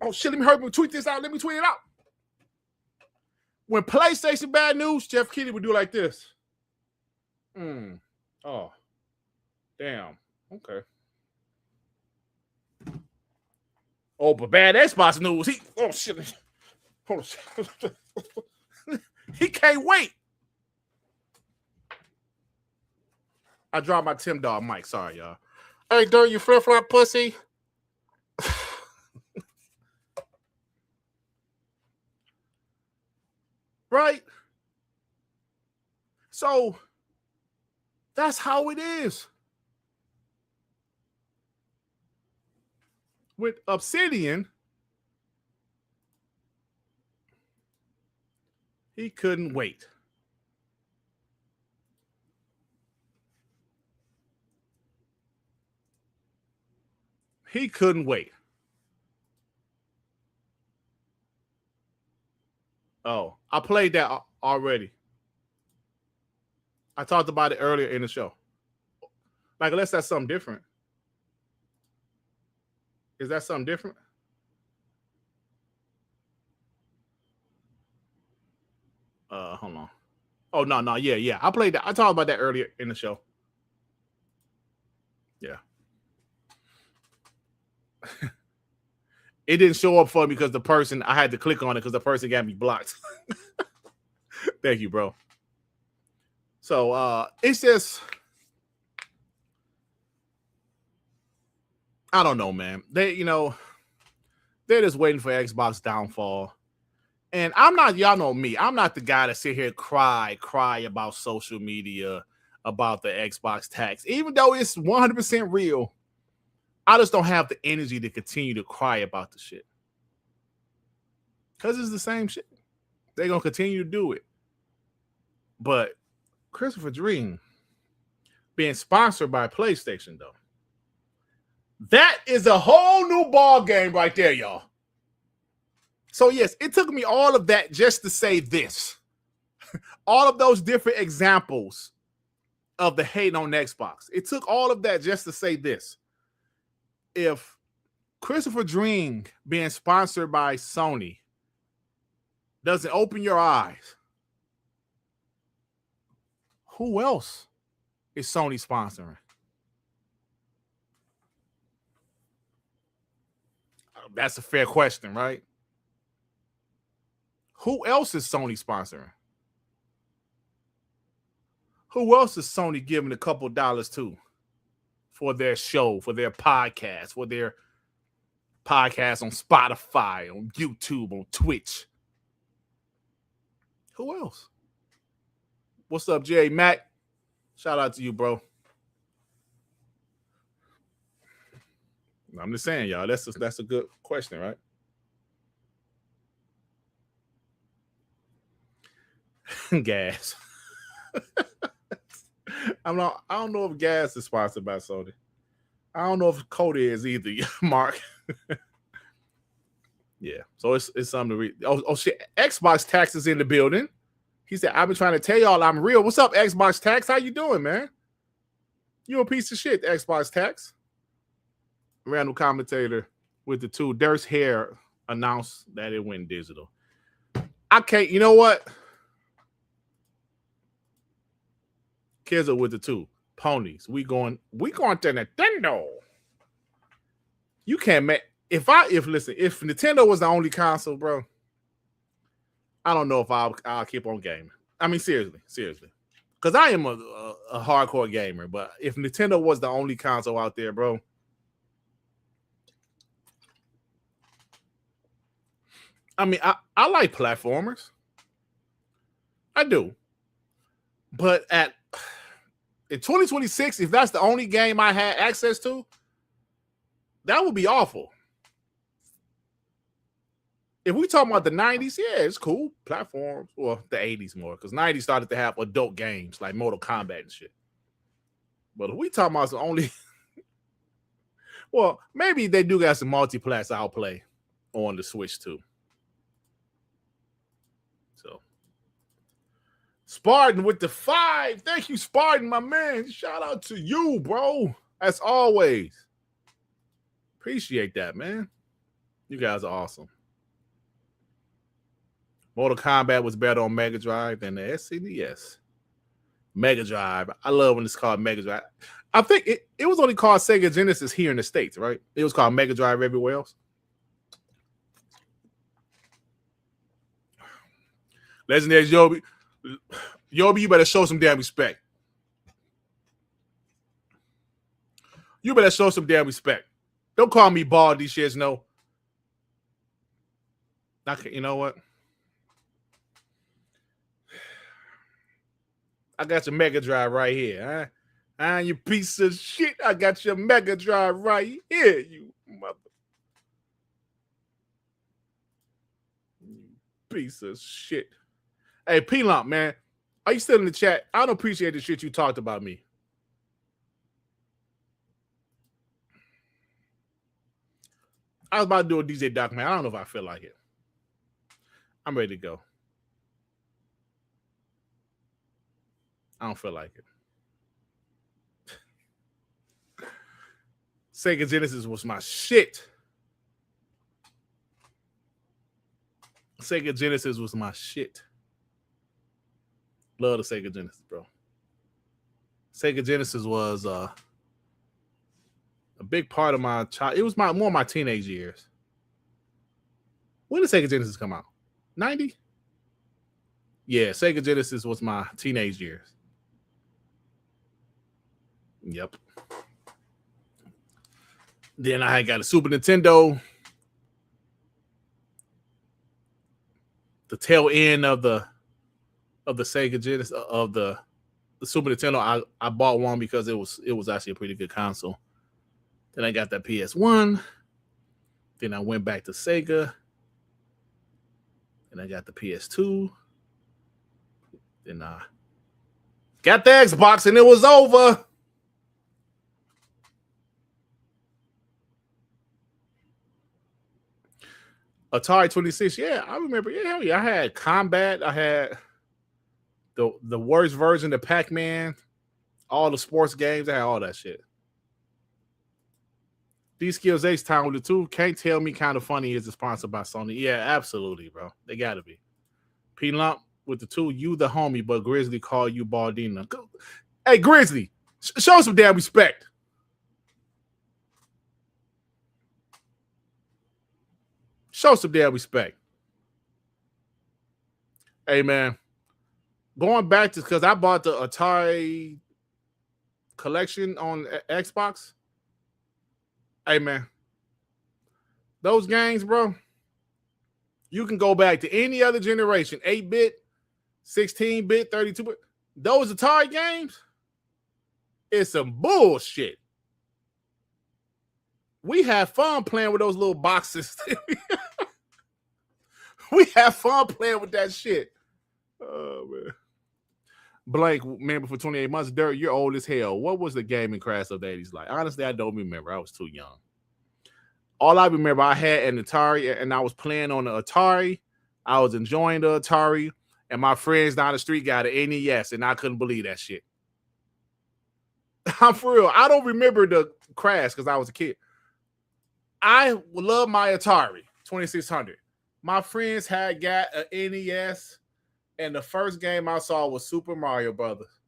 Oh shit, let me hurry up and tweet this out. Let me tweet it out. When PlayStation bad news, Jeff Keighley would do like this. Oh, damn. Okay. Oh, but bad Xbox news. Oh shit. Hold on. He can't wait. I dropped my Tim Dog mic. Sorry, y'all. Hey, Dirt, you flip-flop pussy. Right? So that's how it is. With Obsidian, he couldn't wait. He couldn't wait. Oh, I played that already. I talked about it earlier in the show. Like, unless that's something different. Is that something different? Hold on. Oh, no. Yeah. I played that. I talked about that earlier in the show. Yeah. It didn't show up for me because the person, I had to click on it because the person got me blocked. Thank you, bro. So it's just, I don't know, man. They're just waiting for Xbox downfall. And I'm not, y'all know me, I'm not the guy to sit here cry about social media, about the Xbox tax. Even though it's 100% real, I just don't have the energy to continue to cry about the shit. Because it's the same shit. They're going to continue to do it. But Christopher Dring being sponsored by PlayStation, though, that is a whole new ball game right there, y'all. So, yes, it took me all of that just to say this. All of those different examples of the hate on Xbox. It took all of that just to say this. If Christopher Dring being sponsored by Sony doesn't open your eyes, who else is Sony sponsoring? That's a fair question, right? Who else is Sony sponsoring? Who else is Sony giving a couple dollars to for their show, for their podcast, for their podcast on Spotify, on YouTube, on Twitch? Who else? What's up, J. Mac? Shout out to you, bro. I'm just saying, y'all, that's a good question, right? Gas. I don't know if gas is sponsored by Sony. I don't know if Cody is either, Mark. Yeah, so it's something to read. Oh shit, Xbox Tax is in the building. He said, I've been trying to tell y'all I'm real. What's up, Xbox Tax? How you doing, man? You a piece of shit, Xbox Tax. Random commentator with the two. Dirt's hair announced that it went digital. I can't, you know what? Kids are with the two. Ponies. We going to Nintendo. You can't make if Nintendo was the only console, bro, I don't know if I'll keep on gaming. I mean, seriously. Because I am a hardcore gamer, but if Nintendo was the only console out there, bro, I mean, I like platformers. I do. But in 2026, if that's the only game I had access to, that would be awful. If we talk about the 90s, yeah, it's cool. Platforms, well, the 80s more, because 90s started to have adult games like Mortal Kombat and shit. But if we talk about the only, well, maybe they do got some multiplats I'll play on the Switch too. So, Spartan with the 5. Thank you, Spartan, my man. Shout out to you, bro. As always. Appreciate that, man. You guys are awesome. Mortal Kombat was better on Mega Drive than the SNES. Mega Drive. I love when it's called Mega Drive. I think it was only called Sega Genesis here in the States, right? It was called Mega Drive everywhere else. Legendary Yobi. Yobi, you better show some damn respect. You better show some damn respect. Don't call me bald, these shits, no. Okay, you know what? I got your Mega Drive right here, huh? You piece of shit. I got your Mega Drive right here, you mother. You piece of shit. Hey, P-Lump, man. Are you still in the chat? I don't appreciate the shit you talked about me. I was about to do a DJ Doc, man. I don't know if I feel like it. I'm ready to go. I don't feel like it. Sega Genesis was my shit. Sega Genesis was my shit. Love the Sega Genesis, bro. Sega Genesis was a big part of my child. It was more of my teenage years. When did Sega Genesis come out? 90? Yeah, Sega Genesis was my teenage years. Yep. Then I got a Super Nintendo. The tail end of the Sega Genesis of the Super Nintendo. I bought one because it was actually a pretty good console. Then I got that PS1. Then I went back to Sega. Then I got the PS2. Then I got the Xbox and it was over. Atari 26, yeah, I remember. Yeah, hell yeah. I had Combat. I had the worst version of Pac-Man, all the sports games. I had all that shit. These Skills H Town with the 2. Can't tell me kind of funny is sponsored by Sony. Yeah, absolutely, bro. They gotta be. P-Lump with the 2. You the homie, but Grizzly call you Baldina. Hey, Grizzly, show some damn respect. Show some damn respect. Hey, man. Going back to, because I bought the Atari collection on Xbox. Hey, man. Those games, bro, you can go back to any other generation. 8-bit, 16-bit, 32-bit. Those Atari games, it's some bullshit. We have fun playing with those little boxes. We have fun playing with that shit. Oh, man. Blank member for 28 months. Dirt, you're old as hell. What was the gaming crash of the 80s like? Honestly, I don't remember. I was too young. All I remember, I had an Atari, and I was playing on the Atari. I was enjoying the Atari, and my friends down the street got an NES, and I couldn't believe that shit. I'm for real. I don't remember the crash because I was a kid. I love my Atari 2600. My friends had got an NES, and the first game I saw was Super Mario Brothers.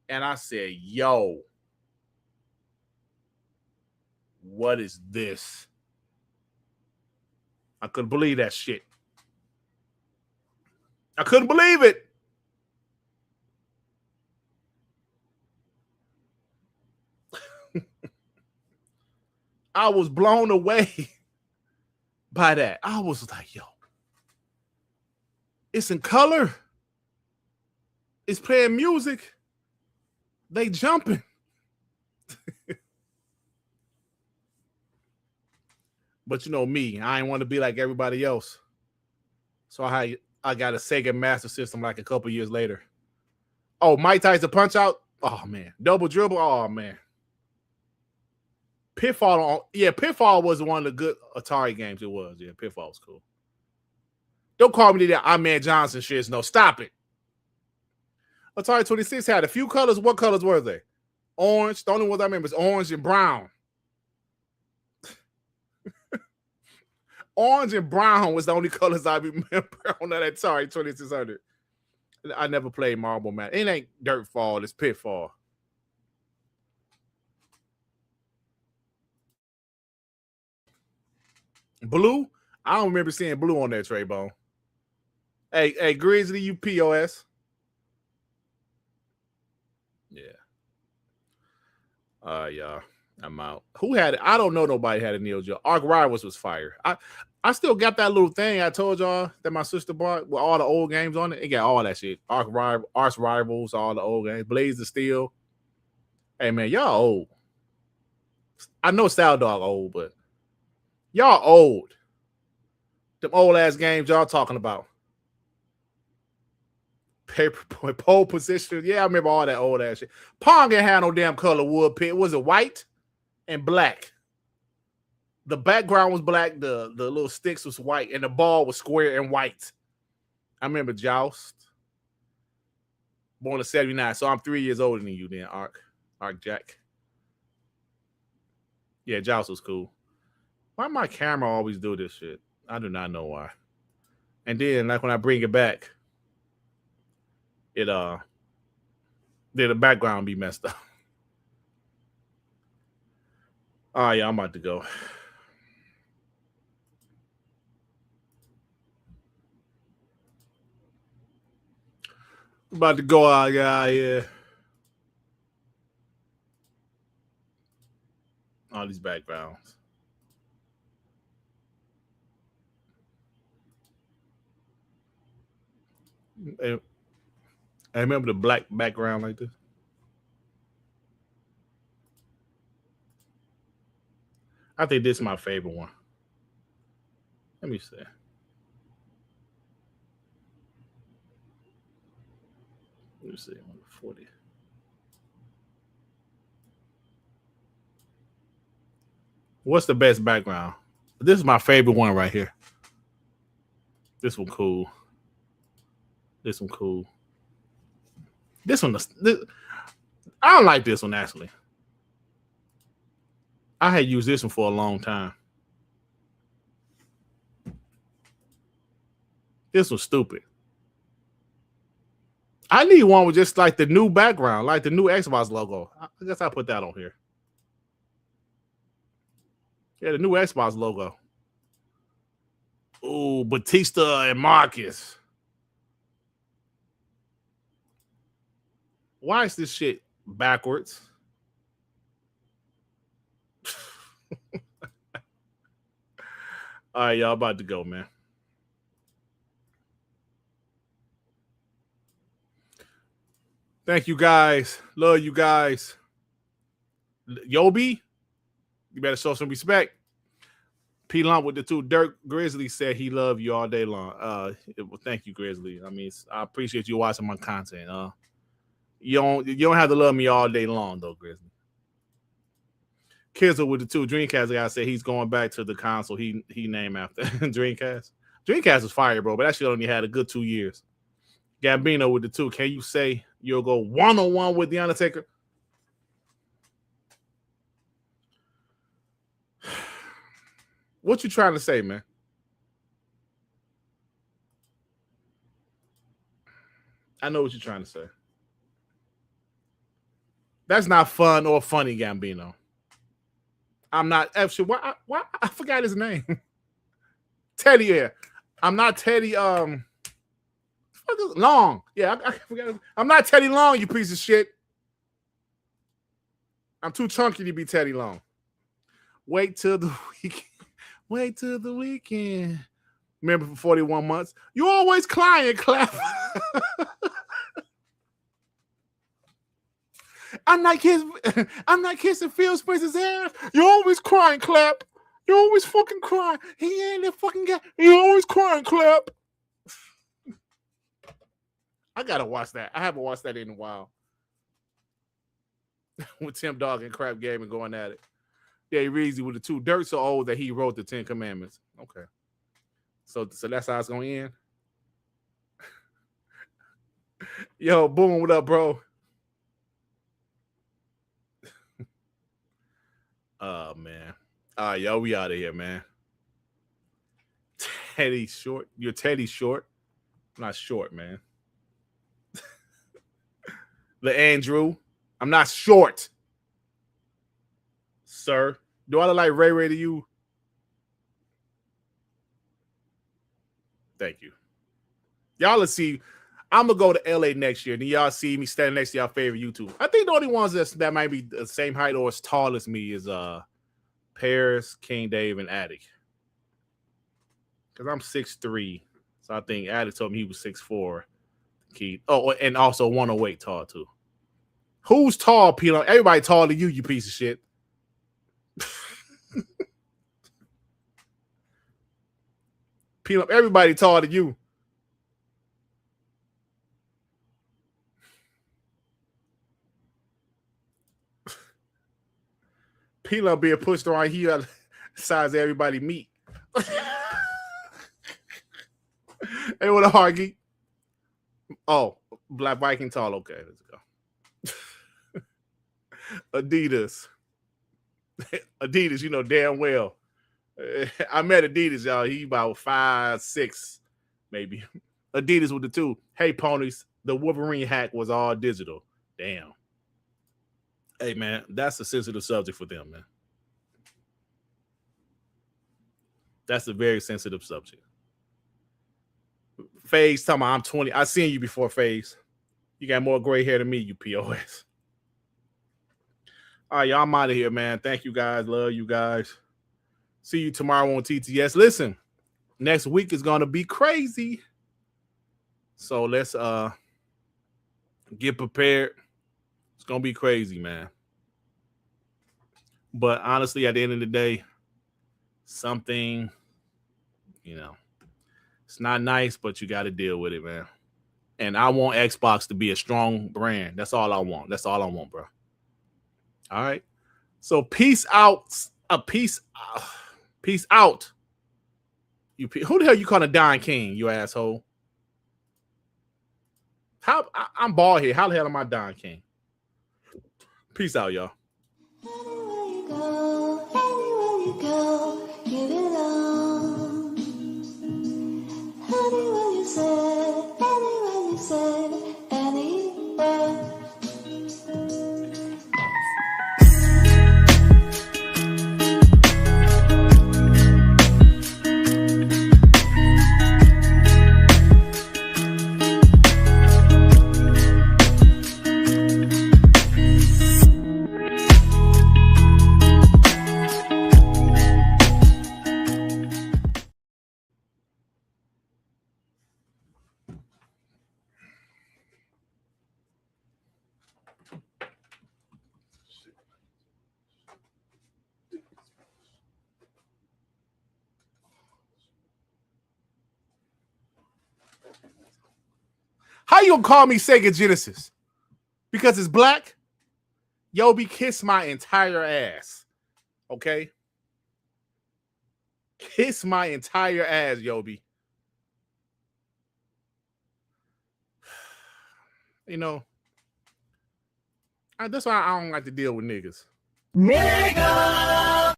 And I said, yo, what is this? I couldn't believe that shit. I couldn't believe it. I was blown away by that. I was like, yo, it's in color. It's playing music. They jumping. But you know me, I ain't want to be like everybody else. So I got a Sega Master System like a couple years later. Oh, Mike Tyson Punch Out. Oh man, Double Dribble. Oh man, Pitfall. Pitfall was one of the good Atari games. It was. Yeah, Pitfall was cool. Don't call me that I'm Man Johnson shit. No, stop it. Atari 26 had a few colors. What colors were they? Orange. The only ones I remember is orange and brown. Orange and brown was the only colors I remember on that Atari 2600. I never played Marble Man. It ain't Dirtfall, it's Pitfall. Blue? I don't remember seeing blue on that Trey Bone. Hey, Grizzly, you POS. Yeah. Y'all. I'm out. Who had it? I don't know. Nobody had a Neo Geo. Arc Rivals was fire. I still got that little thing I told y'all that my sister bought with all the old games on it. It got all that shit. Arc Rivals, all the old games. Blaze of Steel. Hey man, y'all old. I know Style Dog old, but y'all old. Them old ass games y'all talking about. Paperboy pole position. Yeah, I remember all that old ass shit. Pong ain't had no damn color wood pit. Was it white and black? The background was black, the little sticks was white, and the ball was square and white. I remember Joust. Born in 79, so I'm 3 years older than you then, Arc Jack. Yeah, Joust was cool. Why my camera always do this shit? I do not know why. And then, like when I bring it back, then the background be messed up. Oh yeah, I'm about to go. About to go out, yeah. All these backgrounds. I remember the black background like this. I think this is my favorite one. Let me see. Let me see. 40. What's the best background? This is my favorite one right here. This one cool. This one cool. This one, I don't like this one actually. I had used this one for a long time. This was stupid. I need one with just like the new background, like the new Xbox logo. I guess I'll put that on here. Yeah, the new Xbox logo. Ooh, Batista and Marcus. Why is this shit backwards? All right, y'all about to go, man. Thank you guys. Love you guys. Yobi, you better show some respect. P Lump with the two. Dirt Grizzly said he loved you all day long. Well, thank you, Grizzly. I mean, I appreciate you watching my content. You don't have to love me all day long though, Grizzly. Kizzle with the 2 Dreamcast guy said he's going back to the console he named after Dreamcast. Dreamcast was fire, bro, but that shit only had a good 2 years. Gambino with the 2. Can you say you'll go 1-on-1 with The Undertaker? What you trying to say, man? I know what you're trying to say. That's not fun or funny, Gambino. I'm not actually. Why I forgot his name. Teddy. Yeah, I'm not Teddy. Long. Yeah, I forgot. I'm not Teddy Long. You piece of shit. I'm too chunky to be Teddy Long. Wait till the weekend. Wait till the weekend. Remember for 41 months. You always crying, clap. I'm not kissing Phil Spencer's ass. You always crying, clap. You always fucking crying. He ain't that fucking guy. You always crying, clap. I gotta watch that. I haven't watched that in a while. With Tim Dog and Crap Gaming going at it. Yeah, Reezy with the 2. Dirt so old that he wrote the 10 Commandments. Okay. So that's how it's gonna end. Yo, Boom, what up, bro? Oh man. All right, yo, we out of here, man. Teddy Short. You're Teddy Short. I'm not short, man. The Andrew. I'm not short. Sir. Do I look like Ray Ray to you? Thank you. Y'all will see. I'm going to go to LA next year. Then y'all see me standing next to y'all favorite YouTube. I think the only ones that might be the same height or as tall as me is Paris, King Dave, and Attic. Because I'm 6'3". So I think Attic told me he was 6'4". Keith. Oh, and also 108 tall, too. Who's tall, Pilo? Everybody taller than you piece of shit. Pilo, everybody taller than you. Pilo being pushed around here size everybody meat. Hey, what a Hargy. Oh, Black Viking tall. Okay, let's go. Adidas. Adidas, you know damn well. I met Adidas, y'all. He about 5'6", maybe. Adidas with the 2. Hey, ponies. The Wolverine hack was all digital. Damn. Hey, man, that's a sensitive subject for them, man. That's a very sensitive subject. FaZe talking about I'm 20. I seen you before, FaZe. You got more gray hair than me, you POS. All right, y'all, I'm out of here, man. Thank you, guys. Love you guys. See you tomorrow on TTS. Listen, next week is going to be crazy. So let's get prepared. It's going to be crazy, man. But honestly, at the end of the day, something, you know, it's not nice, but you got to deal with it, man. And I want Xbox to be a strong brand. That's all I want. That's all I want, bro. All right. So peace out. Peace out. Who the hell you calling Don King, you asshole? I'm bald here. How the hell am I Don King? Peace out, y'all. Anywhere you go, you belong. Anywhere you say, anywhere. How you gonna call me Sega Genesis? because it's black, Yobi, kiss my entire ass. Okay? Kiss my entire ass, Yobi. You know, that's why I don't like to deal with niggas. Nigga!